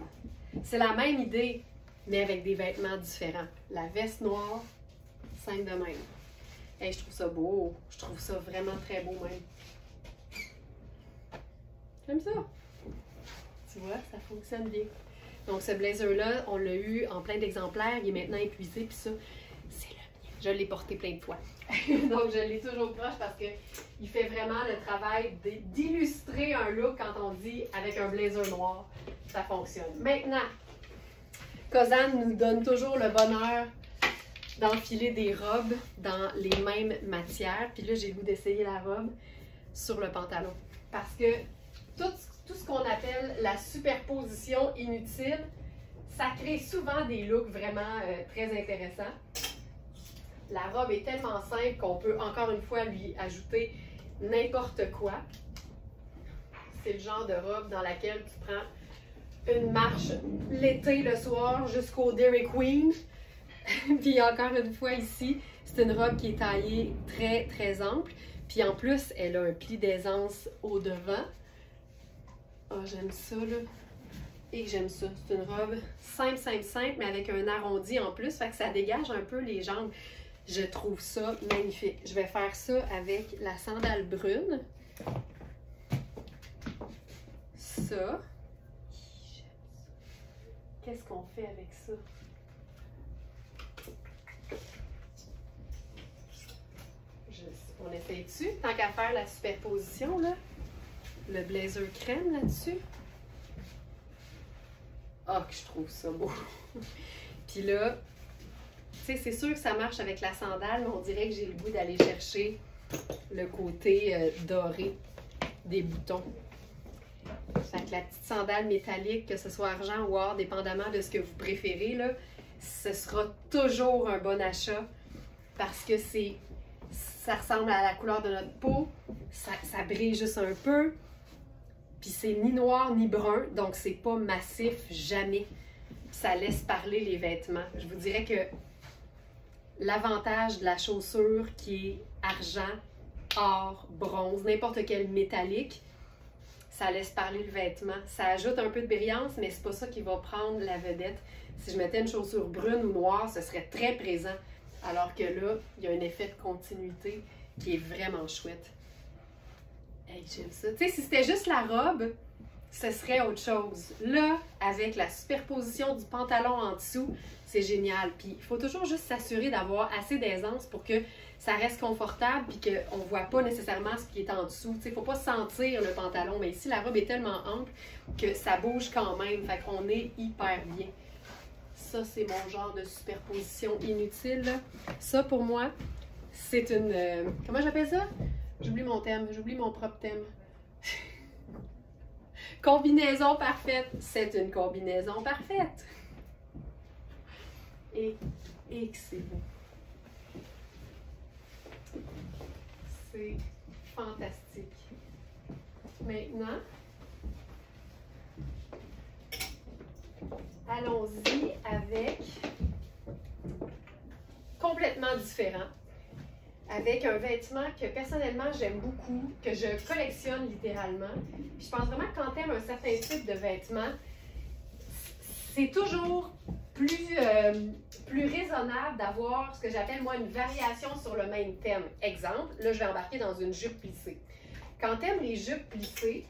c'est la même idée, mais avec des vêtements différents. La veste noire, simple de même. Hey, je trouve ça beau. Je trouve ça vraiment très beau même. J'aime ça. Tu vois, ça fonctionne bien. Donc ce blazer-là, on l'a eu en plein d'exemplaires. Il est maintenant épuisé. Puis ça, c'est le mien. Je l'ai porté plein de fois. Donc je l'ai toujours proche parce qu'il fait vraiment le travail d'illustrer un look quand on dit avec un blazer noir. Ça fonctionne. Maintenant, Cozanne nous donne toujours le bonheur d'enfiler des robes dans les mêmes matières. Puis là, j'ai le goût d'essayer la robe sur le pantalon. parce que tout ce qu'on appelle la superposition inutile, ça crée souvent des looks vraiment très intéressants. La robe est tellement simple qu'on peut encore une fois lui ajouter n'importe quoi. C'est le genre de robe dans laquelle tu prends une marche l'été, le soir, jusqu'au Dairy Queen. Puis encore une fois ici, c'est une robe qui est taillée très très ample. Puis en plus, elle a un pli d'aisance au devant. Oh, j'aime ça là. Et j'aime ça. C'est une robe simple, simple, simple, mais avec un arrondi en plus. Fait que ça dégage un peu les jambes. Je trouve ça magnifique. Je vais faire ça avec la sandale brune. Ça. Qu'est-ce qu'on fait avec ça? On essaye dessus. Tant qu'à faire la superposition, là. Le blazer crème là-dessus. Ah, que je trouve ça beau! Puis là, tu sais, c'est sûr que ça marche avec la sandale, mais on dirait que j'ai le goût d'aller chercher le côté doré des boutons. Fait que la petite sandale métallique, que ce soit argent ou or, dépendamment de ce que vous préférez, là, ce sera toujours un bon achat parce que ça ressemble à la couleur de notre peau, ça brille juste un peu, puis c'est ni noir ni brun, donc c'est pas massif, jamais. Ça laisse parler les vêtements. Je vous dirais que l'avantage de la chaussure qui est argent, or, bronze, n'importe quel métallique, ça laisse parler le vêtement. Ça ajoute un peu de brillance, mais c'est pas ça qui va prendre la vedette. Si je mettais une chaussure brune ou noire, ce serait très présent. Alors que là, il y a un effet de continuité qui est vraiment chouette. Hey, j'aime ça. Tu sais, si c'était juste la robe, ce serait autre chose. Là, avec la superposition du pantalon en dessous, c'est génial. Puis, il faut toujours juste s'assurer d'avoir assez d'aisance pour que ça reste confortable puis qu'on ne voit pas nécessairement ce qui est en dessous. Tu sais, il ne faut pas sentir le pantalon. Mais ici, la robe est tellement ample que ça bouge quand même. Fait qu'on est hyper bien. Ça, c'est mon genre de superposition inutile, là. Ça, pour moi, c'est une... comment j'appelle ça? J'oublie mon thème. J'oublie mon propre thème. Combinaison parfaite. C'est une combinaison parfaite. Et que c'est beau. C'est fantastique. Maintenant, allons-y avec complètement différent. Avec un vêtement que personnellement j'aime beaucoup, que je collectionne littéralement. Puis je pense vraiment que quand tu aimes un certain type de vêtement, c'est toujours plus raisonnable d'avoir ce que j'appelle moi une variation sur le même thème. Exemple, là je vais embarquer dans une jupe plissée. Quand tu aimes les jupes plissées,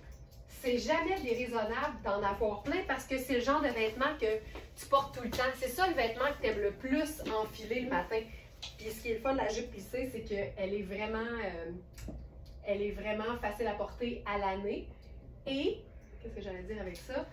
c'est jamais déraisonnable d'en avoir plein parce que c'est le genre de vêtement que tu portes tout le temps. C'est ça le vêtement que tu aimes le plus enfiler le matin. Puis ce qui est le fun de la jupe plissée, c'est qu'elle est vraiment facile à porter à l'année. Et, qu'est-ce que j'allais dire avec ça?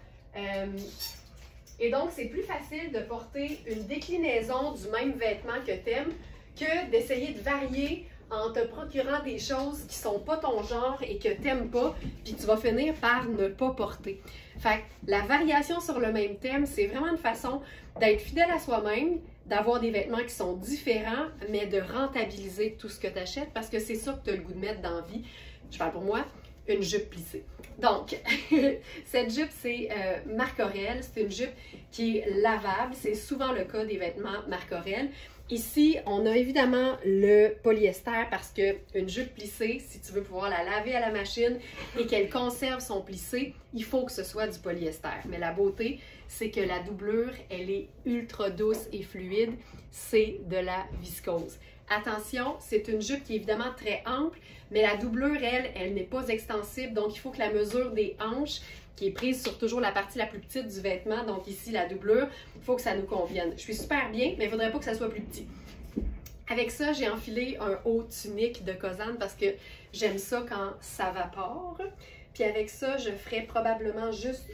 Et donc, c'est plus facile de porter une déclinaison du même vêtement que tu aimes que d'essayer de varier en te procurant des choses qui sont pas ton genre et que tu n'aimes pas, puis tu vas finir par ne pas porter. Fait que la variation sur le même thème, c'est vraiment une façon d'être fidèle à soi-même, d'avoir des vêtements qui sont différents, mais de rentabiliser tout ce que tu achètes parce que c'est ça que tu as le goût de mettre dans la vie. Je parle pour moi, une jupe plissée. Donc, cette jupe, c'est Marc Aurèle. C'est une jupe qui est lavable. C'est souvent le cas des vêtements Marc Aurèle. Ici, on a évidemment le polyester parce qu'une jupe plissée, si tu veux pouvoir la laver à la machine et qu'elle conserve son plissé, il faut que ce soit du polyester. Mais la beauté, c'est que la doublure, elle est ultra douce et fluide. C'est de la viscose. Attention, c'est une jupe qui est évidemment très ample, mais la doublure, elle n'est pas extensible. Donc, il faut que la mesure des hanches, qui est prise sur toujours la partie la plus petite du vêtement, donc ici la doublure, il faut que ça nous convienne. Je suis super bien, mais il ne faudrait pas que ça soit plus petit. Avec ça, j'ai enfilé un haut tunique de Cosane parce que j'aime ça quand ça vapore. Puis avec ça, je ferais probablement juste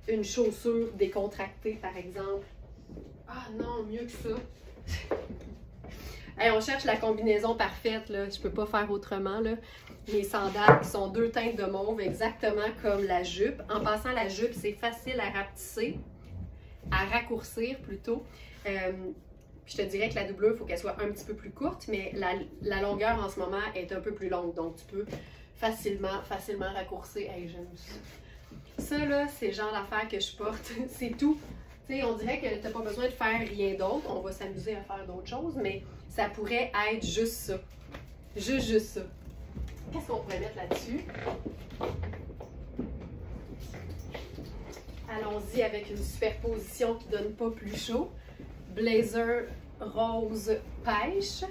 une chaussure décontractée, par exemple. Ah non, mieux que ça. Hey, on cherche la combinaison parfaite, là. Je peux pas faire autrement, là. mes sandales qui sont 2 teintes de mauve, exactement comme la jupe. En passant, la jupe, c'est facile à rapetisser, à raccourcir plutôt. Je te dirais que la doublure, il faut qu'elle soit un petit peu plus courte, mais la longueur en ce moment est un peu plus longue, donc tu peux facilement raccourcir. Hey, j'aime ça. Ça, là, c'est le genre d'affaires que je porte. C'est tout. Tu sais, on dirait que tu n'as pas besoin de faire rien d'autre. On va s'amuser à faire d'autres choses, mais ça pourrait être juste ça. Juste ça. Qu'est-ce qu'on pourrait mettre là-dessus? Allons-y avec une superposition qui ne donne pas plus chaud. Blazer rose pêche.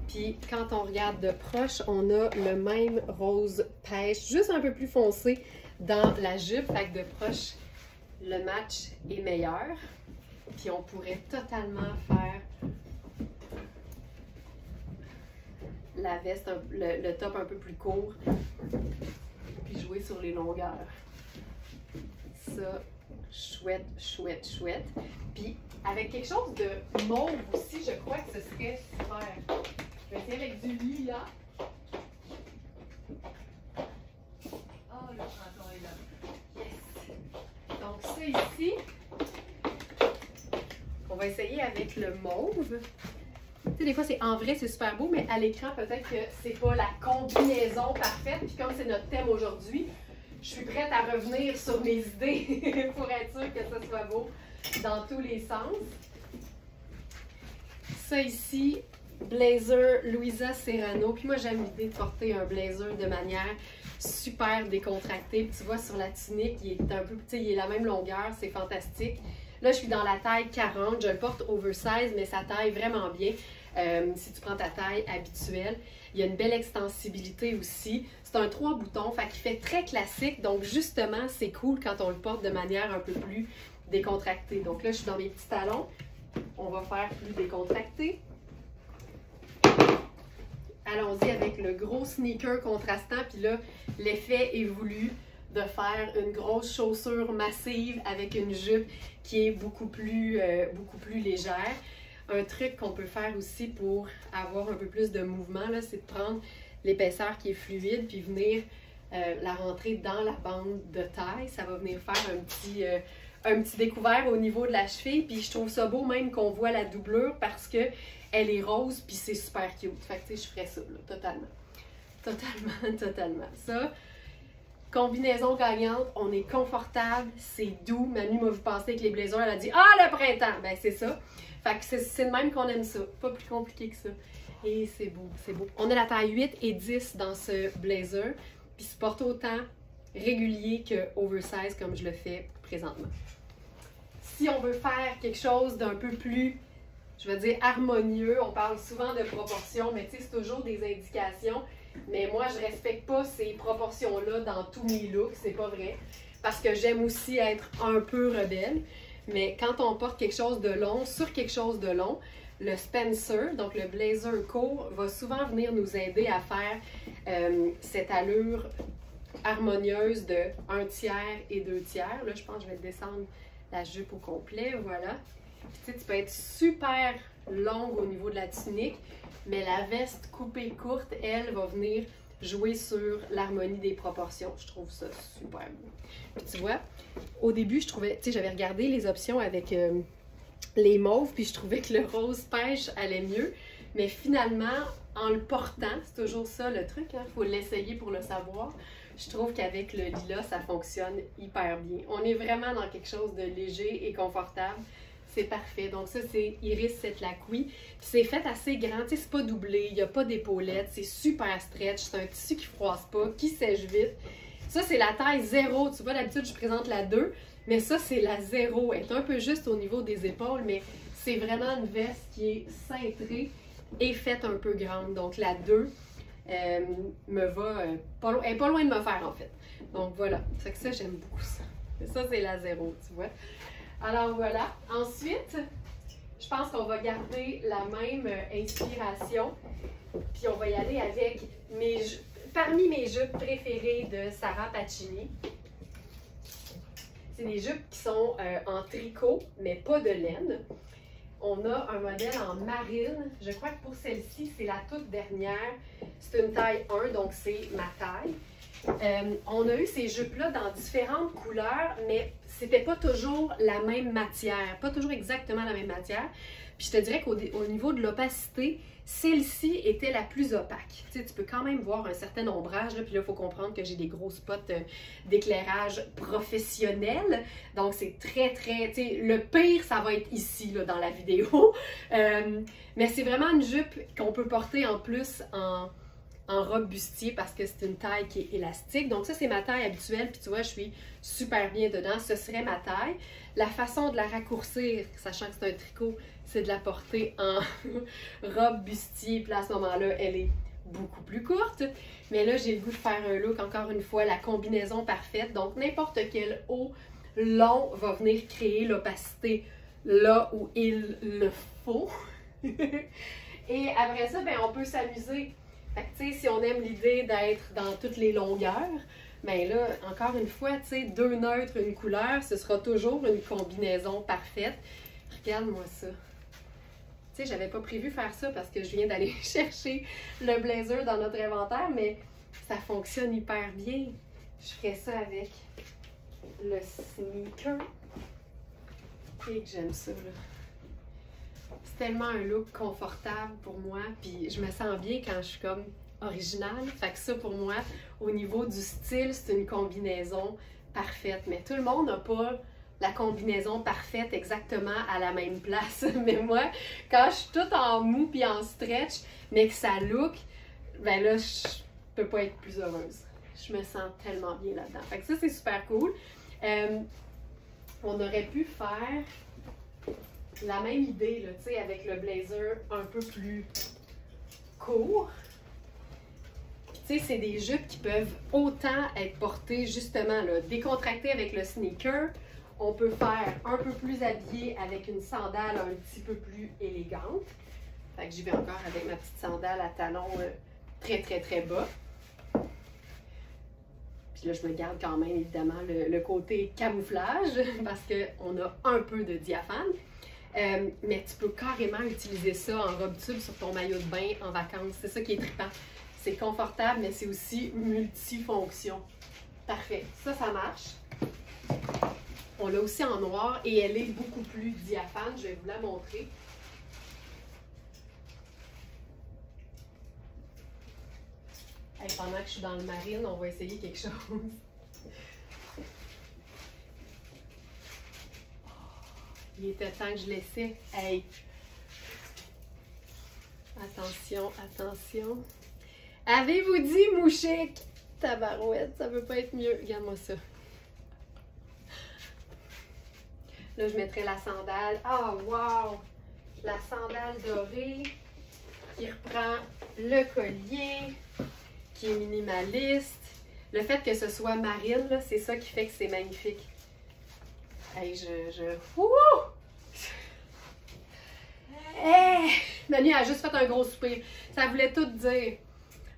Puis quand on regarde de proche, on a le même rose pêche, juste un peu plus foncé dans la jupe. Fait que de proche, le match est meilleur. Puis on pourrait totalement faire la veste, le top un peu plus court. Puis jouer sur les longueurs. Ça, chouette, chouette, chouette. Puis avec quelque chose de mauve aussi, je crois que ce serait super. Je vais essayer avec du lilas. Oh, le printemps est là. Yes! Donc ça ici, on va essayer avec le mauve. Tu sais, des fois, en vrai, c'est super beau, mais à l'écran, peut-être que c'est pas la combinaison parfaite. Puis comme c'est notre thème aujourd'hui, je suis prête à revenir sur mes idées pour être sûre que ça soit beau dans tous les sens. Ça ici, blazer Louisa Serrano. Puis moi, j'aime l'idée de porter un blazer de manière super décontractée. Puis tu vois, sur la tunique, il est un peu, tu sais, il est la même longueur, c'est fantastique. Là, je suis dans la taille 40, je le porte oversize, mais ça taille vraiment bien si tu prends ta taille habituelle. Il y a une belle extensibilité aussi. C'est un 3 boutons, fait qu'il fait très classique. Donc, justement, c'est cool quand on le porte de manière un peu plus décontractée. Donc là, je suis dans mes petits talons. On va faire plus décontracté. Allons-y avec le gros sneaker contrastant. Puis là, l'effet est voulu de faire une grosse chaussure massive avec une jupe qui est beaucoup plus légère. Un truc qu'on peut faire aussi pour avoir un peu plus de mouvement, c'est de prendre l'épaisseur qui est fluide puis venir la rentrer dans la bande de taille. Ça va venir faire un petit découvert au niveau de la cheville. Puis je trouve ça beau même qu'on voit la doublure parce que elle est rose puis c'est super cute. Fait que tu sais, je ferais ça, là, totalement. Totalement. Ça, combinaison gagnante, on est confortable, c'est doux. Manu m'a vu passer avec les blazers, elle a dit « Ah, le printemps! » Ben c'est ça. Fait que c'est de même qu'on aime ça. Pas plus compliqué que ça. Et c'est beau, c'est beau. On a la taille 8 et 10 dans ce blazer. Puis se porte autant régulier que oversize comme je le fais présentement. Si on veut faire quelque chose d'un peu plus, je veux dire, harmonieux, on parle souvent de proportions, mais tu sais, c'est toujours des indications. Mais moi, je respecte pas ces proportions-là dans tous mes looks, c'est pas vrai. Parce que j'aime aussi être un peu rebelle. Mais quand on porte quelque chose de long sur quelque chose de long, le Spencer, donc le blazer court, va souvent venir nous aider à faire cette allure harmonieuse de 1/3 et 2/3. Là, je pense que je vais descendre la jupe au complet, voilà. Puis, tu sais, tu peux être super longue au niveau de la tunique, mais la veste coupée courte, elle, va venir jouer sur l'harmonie des proportions. Je trouve ça super beau. Puis tu vois, au début, je trouvais, tu sais, j'avais regardé les options avec les mauves, puis je trouvais que le rose pêche allait mieux. Mais finalement, en le portant, c'est toujours ça le truc, il faut l'essayer pour le savoir. Je trouve qu'avec le lilas, ça fonctionne hyper bien. On est vraiment dans quelque chose de léger et confortable. C'est parfait. Donc ça, c'est Iris Setlaqui. Puis c'est fait assez grand. Tu sais, c'est pas doublé. Il n'y a pas d'épaulettes. C'est super stretch. C'est un tissu qui froisse pas, qui sèche vite. Ça, c'est la taille 0. Tu vois, d'habitude, je présente la 2. Mais ça, c'est la 0. Elle est un peu juste au niveau des épaules, mais c'est vraiment une veste qui est cintrée et faite un peu grande. Donc la 2 me va... elle est pas loin de me faire, en fait. Donc voilà. C'est que ça, j'aime beaucoup ça. Ça, c'est la 0, tu vois. Alors voilà. Ensuite, je pense qu'on va garder la même inspiration. Puis on va y aller avec parmi mes jupes préférées de Sarah Pacini. C'est des jupes qui sont en tricot, mais pas de laine. On a un modèle en marine. Je crois que pour celle-ci, c'est la toute dernière. C'est une taille 1, donc c'est ma taille. On a eu ces jupes-là dans différentes couleurs, mais c'était pas toujours la même matière, pas toujours exactement la même matière. Puis je te dirais qu'au niveau de l'opacité, celle-ci était la plus opaque. Tu sais, tu peux quand même voir un certain ombrage, là, puis là, il faut comprendre que j'ai des gros spots d'éclairage professionnel. Donc, c'est très, très... Tu sais, le pire, ça va être ici, là, dans la vidéo. Mais c'est vraiment une jupe qu'on peut porter en plus en robe bustier parce que c'est une taille qui est élastique. Donc ça, c'est ma taille habituelle. Puis tu vois, je suis super bien dedans. Ce serait ma taille. La façon de la raccourcir, sachant que c'est un tricot, c'est de la porter en robe bustier. Puis là, à ce moment-là, elle est beaucoup plus courte. Mais là, j'ai le goût de faire un look, encore une fois, la combinaison parfaite. Donc n'importe quel haut long va venir créer l'opacité là où il le faut. Et après ça, ben, on peut s'amuser. Fait que, tu sais, si on aime l'idée d'être dans toutes les longueurs, bien là, encore une fois, tu sais, 2 neutres, une couleur, ce sera toujours une combinaison parfaite. Regarde-moi ça. Tu sais, j'avais pas prévu faire ça parce que je viens d'aller chercher le blazer dans notre inventaire, mais ça fonctionne hyper bien. Je ferais ça avec le sneaker. Et que j'aime ça, là. C'est tellement un look confortable pour moi, puis je me sens bien quand je suis comme originale. Fait que ça, pour moi, au niveau du style, c'est une combinaison parfaite. Mais tout le monde n'a pas la combinaison parfaite exactement à la même place. Mais moi, quand je suis toute en mou puis en stretch, mais que ça look, ben là, je peux pas être plus heureuse. Je me sens tellement bien là-dedans. Fait que ça, c'est super cool. On aurait pu faire la même idée, là, tu sais, avec le blazer un peu plus court. Tu sais, c'est des jupes qui peuvent autant être portées, justement, là, décontractées avec le sneaker. On peut faire un peu plus habillé avec une sandale un petit peu plus élégante. Fait que j'y vais encore avec ma petite sandale à talons très, très, très bas. Puis là, je me garde quand même, évidemment, le côté camouflage parce qu'on a un peu de diaphane. Mais tu peux carrément utiliser ça en robe tube sur ton maillot de bain en vacances. C'est ça qui est trippant. C'est confortable, mais c'est aussi multifonction. Parfait. Ça marche. On l'a aussi en noir et elle est beaucoup plus diaphane. Je vais vous la montrer. Hey, pendant que je suis dans le marine, on va essayer quelque chose. Il était temps que je laissais. Hey! Attention, attention. Avez-vous dit mouchique? Tabarouette, ça peut pas être mieux. Regarde-moi ça. Là, je mettrai la sandale. Ah, wow! La sandale dorée qui reprend le collier, qui est minimaliste. Le fait que ce soit marine, c'est ça qui fait que c'est magnifique. Hey, Wouh! Hey! Manu a juste fait un gros soupir. Ça voulait tout dire.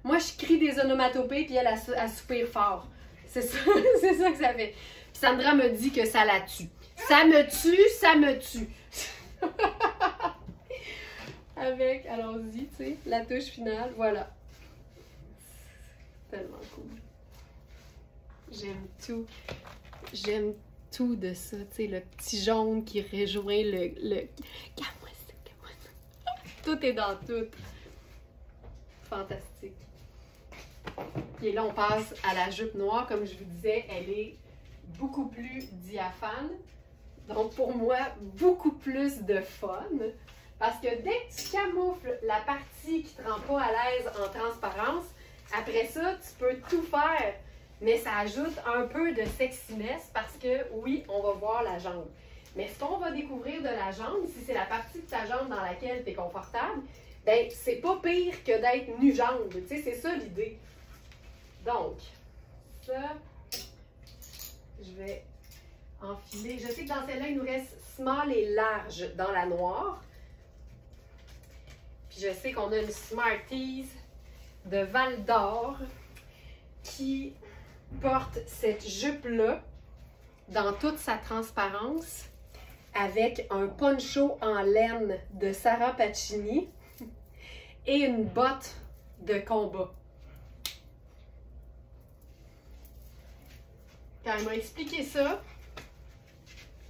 Moi, je crie des onomatopées, puis elle soupire fort. C'est ça, c'est ça que ça fait. Puis Sandra me dit que ça la tue. Ça me tue, ça me tue. Avec, allons-y, tu sais, la touche finale, voilà. Tellement cool. J'aime tout. J'aime tout de ça, tu sais, le petit jaune qui rejoint le... Regarde-moi ça, regarde-moi ça. Tout est dans tout. Fantastique. Et là, on passe à la jupe noire. Comme je vous disais, elle est beaucoup plus diaphane. Donc, pour moi, beaucoup plus de fun. Parce que dès que tu camoufles la partie qui ne te rend pas à l'aise en transparence, après ça, tu peux tout faire. Mais ça ajoute un peu de sexiness parce que, oui, on va voir la jambe. Mais ce qu'on va découvrir de la jambe, si c'est la partie de ta jambe dans laquelle tu es confortable, ben c'est pas pire que d'être nu-jambe. Tu sais, c'est ça l'idée. Donc, ça, je vais enfiler. Je sais que dans celle-là, il nous reste small et large dans la noire. Puis je sais qu'on a une Smarties de Val d'Or qui porte cette jupe-là dans toute sa transparence avec un poncho en laine de Sarah Pacini et une botte de combat. Quand elle m'a expliqué ça,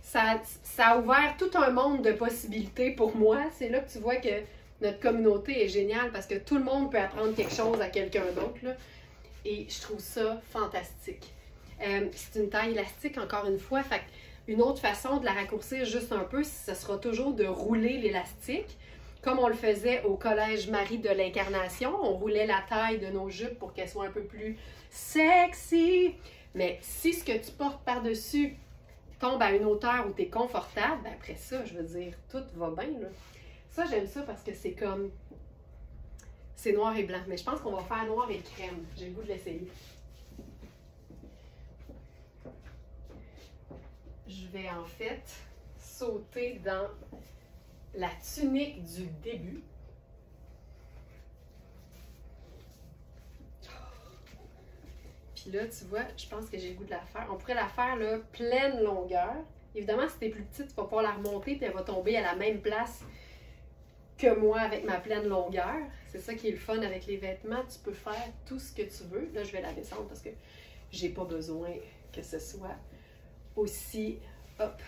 ça a ouvert tout un monde de possibilités pour moi. C'est là que tu vois que notre communauté est géniale parce que tout le monde peut apprendre quelque chose à quelqu'un d'autre. Et je trouve ça fantastique. C'est une taille élastique, encore une fois. Fait une autre façon de la raccourcir juste un peu, ce sera toujours de rouler l'élastique. Comme on le faisait au Collège Marie de l'Incarnation, on roulait la taille de nos jupes pour qu'elles soient un peu plus sexy. Mais si ce que tu portes par-dessus tombe à une hauteur où tu es confortable, ben après ça, je veux dire, tout va bien. Là. Ça, j'aime ça parce que c'est comme... C'est noir et blanc. Mais je pense qu'on va faire noir et crème. J'ai le goût de l'essayer. Je vais en fait sauter dans la tunique du début. Puis là, tu vois, je pense que j'ai le goût de la faire. On pourrait la faire là, pleine longueur. Évidemment, si t'es plus petite, tu vas pouvoir la remonter puis elle va tomber à la même place que moi avec ma pleine longueur. C'est ça qui est le fun avec les vêtements. Tu peux faire tout ce que tu veux. Là, je vais la descendre parce que j'ai pas besoin que ce soit aussi... Hop!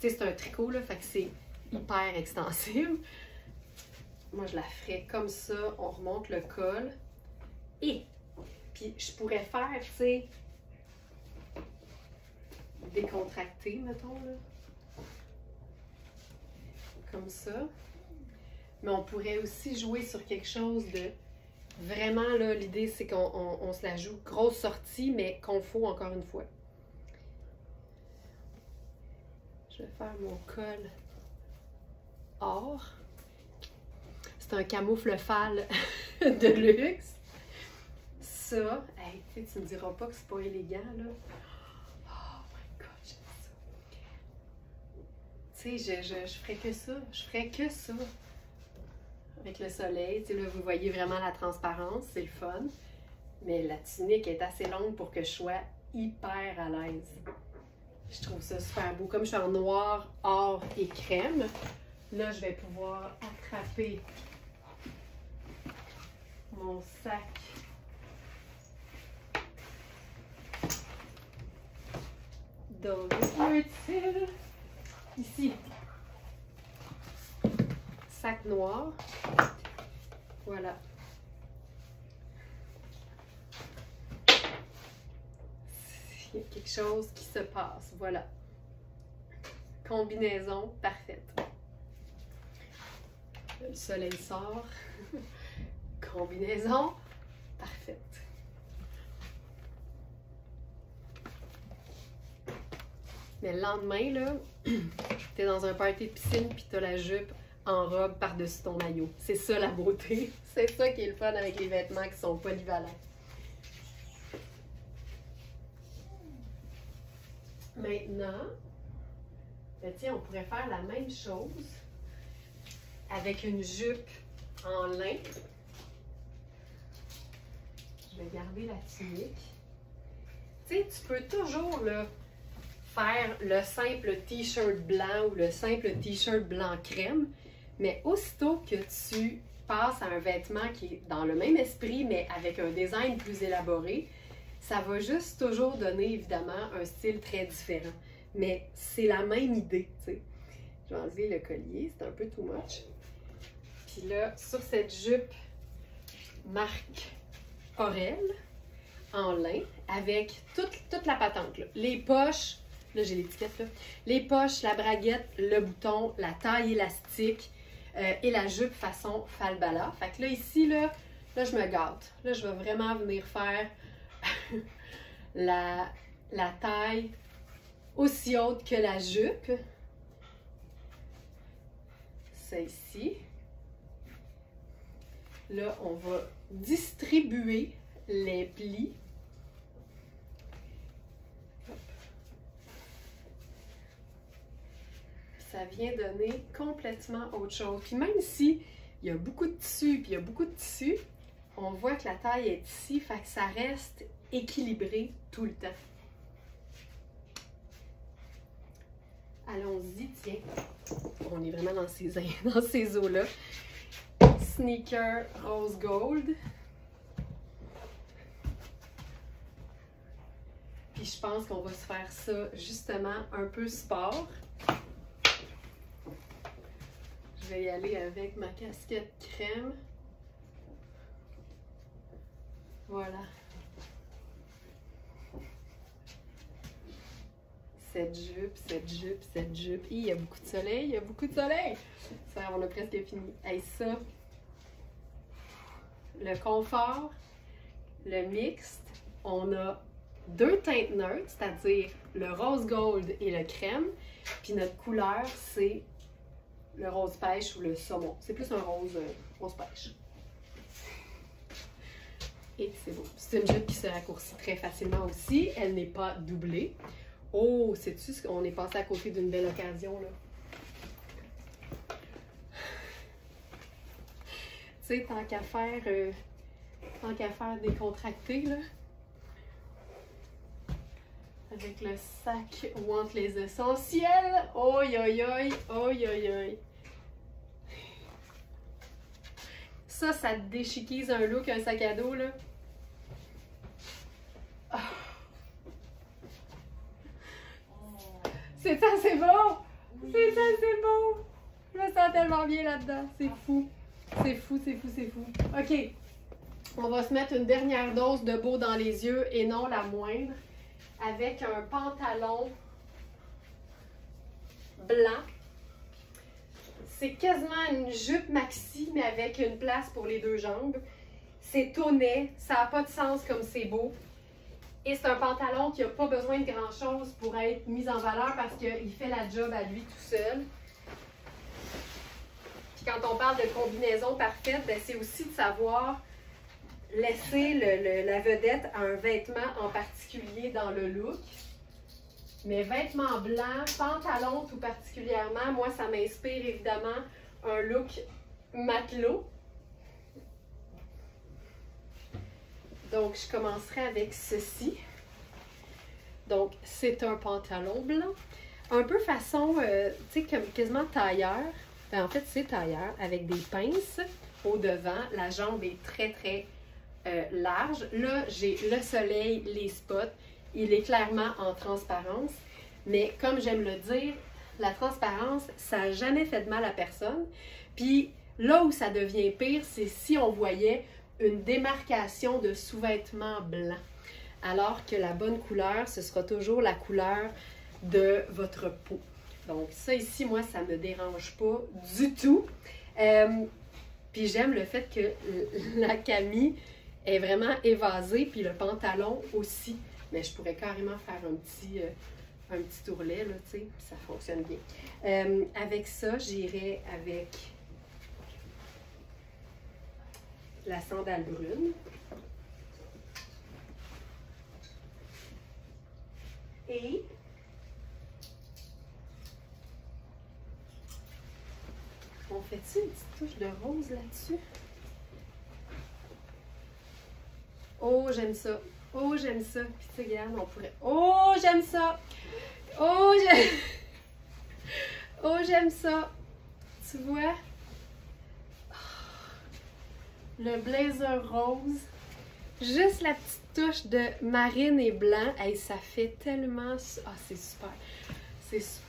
Tu sais, c'est un tricot, là, fait que c'est hyper extensible. Moi, je la ferais comme ça. On remonte le col. Et... Puis, je pourrais faire, tu sais, décontracté, mettons, là. Comme ça. Mais on pourrait aussi jouer sur quelque chose de vraiment, là, l'idée, c'est qu'on se la joue grosse sortie, mais confort encore une fois. Je vais faire mon col or. C'est un camoufle fâle de luxe. Ça, hey, tu me diras pas que c'est pas élégant, là. Oh my God, j'aime ça. Tu sais, je ferais que ça. Je ferais que ça. Avec le soleil, tu sais, là, vous voyez vraiment la transparence, c'est le fun. Mais la tunique est assez longue pour que je sois hyper à l'aise. Je trouve ça super beau. Comme je suis en noir, or et crème, là, je vais pouvoir attraper mon sac d'Old ici. Sac noir. Voilà. Il y a quelque chose qui se passe. Voilà. Combinaison parfaite. Le soleil sort. Combinaison parfaite. Mais le lendemain, là, t'es dans un party de piscine puis t'as la jupe en robe par-dessus ton maillot. C'est ça la beauté. C'est ça qui est le fun avec les vêtements qui sont polyvalents. Maintenant, ben tiens, on pourrait faire la même chose avec une jupe en lin. Je vais garder la tunique. Tu sais, tu peux toujours là, faire le simple t-shirt blanc ou le simple t-shirt blanc crème, mais aussitôt que tu passes à un vêtement qui est dans le même esprit, mais avec un design plus élaboré, ça va juste toujours donner, évidemment, un style très différent. Mais c'est la même idée, tu sais. Je vais enlever le collier, c'est un peu too much. Puis là, sur cette jupe marque Aurel, en lin, avec toute la patente, là. Les poches, là j'ai l'étiquette, là. Les poches, la braguette, le bouton, la taille élastique et la jupe façon falbala. Fait que là, ici, là je me gâte. Là, je vais vraiment venir faire la taille aussi haute que la jupe. Ça ici. Là, on va distribuer les plis. Hop. Ça vient donner complètement autre chose. Puis même si il y a beaucoup de tissu, puis il y a beaucoup de tissu, on voit que la taille est ici, fait que ça reste équilibré tout le temps. Allons-y, tiens. On est vraiment dans ces eaux-là. sneaker rose gold. Puis je pense qu'on va se faire ça justement un peu sport. Je vais y aller avec ma casquette crème. Voilà. Cette jupe, cette jupe, cette jupe. Il y a beaucoup de soleil, il y a beaucoup de soleil. Ça, on a presque fini. Hey, ça, le confort, le mixte, on a deux teintes neutres, c'est-à-dire le rose gold et le crème. Puis notre couleur, c'est le rose pêche ou le saumon. C'est plus un rose pêche. Et c'est beau. C'est une jupe qui se raccourcit très facilement aussi. Elle n'est pas doublée. Oh, sais-tu qu'on est passé à côté d'une belle occasion, là? Tu sais, tant qu'à faire décontracté, là. Avec le sac où entre les essentiels. Oi, oi, oi, oi, oi, oi. Ça te déchiquise un look, un sac à dos, là. Oh. C'est assez bon! C'est assez bon! Je me sens tellement bien là-dedans. C'est fou. C'est fou, c'est fou, c'est fou. OK. On va se mettre une dernière dose de beau dans les yeux et non la moindre. Avec un pantalon blanc. C'est quasiment une jupe maxi, mais avec une place pour les deux jambes. C'est tonnet, ça n'a pas de sens comme c'est beau. Et c'est un pantalon qui n'a pas besoin de grand-chose pour être mis en valeur parce qu'il fait la job à lui tout seul. Puis quand on parle de combinaison parfaite, ben c'est aussi de savoir laisser la vedette à un vêtement en particulier dans le look. Mais vêtements blancs, pantalon tout particulièrement, moi ça m'inspire évidemment un look matelot. Donc je commencerai avec ceci. Donc c'est un pantalon blanc, un peu façon, tu sais, comme quasiment tailleur. Ben, en fait c'est tailleur avec des pinces au devant. La jambe est très très large. Là j'ai le soleil, les spots. Il est clairement en transparence, mais comme j'aime le dire, la transparence, ça n'a jamais fait de mal à personne. Puis là où ça devient pire, c'est si on voyait une démarcation de sous-vêtements blancs. Alors que la bonne couleur, ce sera toujours la couleur de votre peau. Donc ça ici, moi, ça ne me dérange pas du tout. Puis j'aime le fait que la camie est vraiment évasée, puis le pantalon aussi. Mais je pourrais carrément faire un petit tourlet, là, tu sais, ça fonctionne bien. Avec ça, j'irai avec la sandale brune. Et on fait-tu une petite touche de rose là-dessus? Oh, j'aime ça. Oh, j'aime ça. Puis tu sais, regarde, on pourrait... Oh, j'aime ça. Oh, j'aime... Oh, j'aime ça. Tu vois? Le blazer rose. Juste la petite touche de marine et blanc. Hey, ça fait tellement... Ah, c'est super.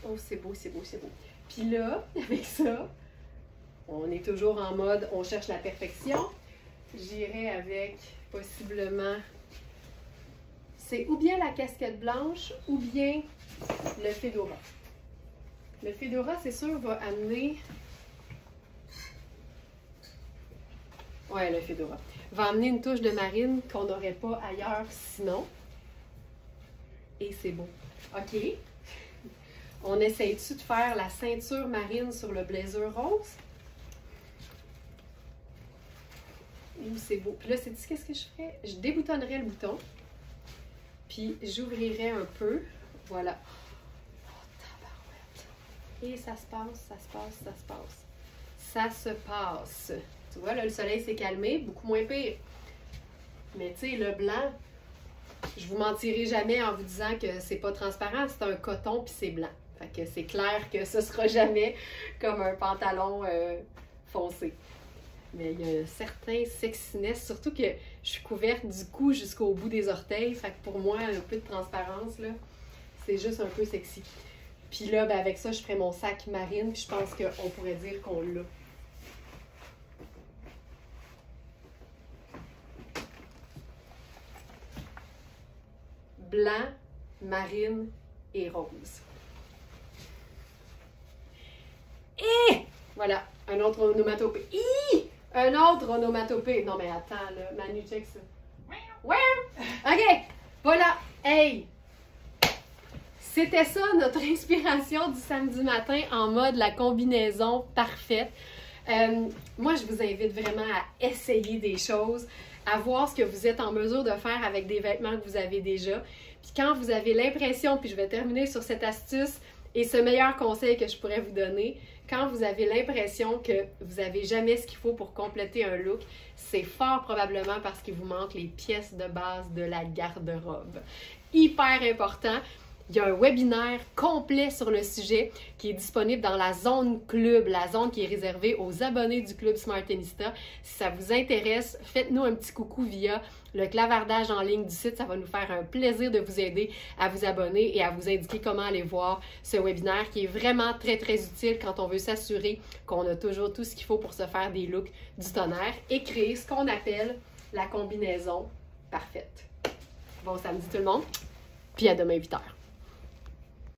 Oh, c'est beau, c'est beau, c'est beau. Puis là, avec ça, on est toujours en mode on cherche la perfection. J'irai avec possiblement... C'est ou bien la casquette blanche ou bien le fedora. Le fedora, c'est sûr, va amener... Ouais, le fedora. Va amener une touche de marine qu'on n'aurait pas ailleurs sinon. Et c'est beau. OK. On essaye-tu de faire la ceinture marine sur le blazer rose? Ouh, c'est beau. Puis là, sais-tu qu'est-ce que je ferais? Je déboutonnerais le bouton. Puis j'ouvrirai un peu. Voilà. Oh, tabarouette. Et ça se passe, ça se passe, ça se passe. Ça se passe. Tu vois, là, le soleil s'est calmé, beaucoup moins pire. Mais tu sais, le blanc, je vous mentirai jamais en vous disant que c'est pas transparent. C'est un coton puis c'est blanc. Fait que c'est clair que ce sera jamais comme un pantalon foncé. Mais il y a un certain sexiness, surtout que je suis couverte du cou jusqu'au bout des orteils. Fait que pour moi, un peu de transparence, là, c'est juste un peu sexy. Puis là, ben avec ça, je ferai mon sac marine, puis je pense qu'on pourrait dire qu'on l'a. Blanc, marine et rose. Et voilà, un autre onomatopée. Un autre onomatopée. Non, mais attends, là. Manu, check ça. Ouais! OK, voilà. Hey! C'était ça, notre inspiration du samedi matin en mode la combinaison parfaite. Moi, je vous invite vraiment à essayer des choses, à voir ce que vous êtes en mesure de faire avec des vêtements que vous avez déjà. Puis quand vous avez l'impression, puis je vais terminer sur cette astuce et ce meilleur conseil que je pourrais vous donner, quand vous avez l'impression que vous n'avez jamais ce qu'il faut pour compléter un look, c'est fort probablement parce qu'il vous manque les pièces de base de la garde-robe. Hyper important! Il y a un webinaire complet sur le sujet qui est disponible dans la zone club, la zone qui est réservée aux abonnés du club Smartinista. Si ça vous intéresse, faites-nous un petit coucou via le clavardage en ligne du site. Ça va nous faire un plaisir de vous aider à vous abonner et à vous indiquer comment aller voir ce webinaire qui est vraiment très, très utile quand on veut s'assurer qu'on a toujours tout ce qu'il faut pour se faire des looks du tonnerre et créer ce qu'on appelle la combinaison parfaite. Bon samedi tout le monde, puis à demain 8h.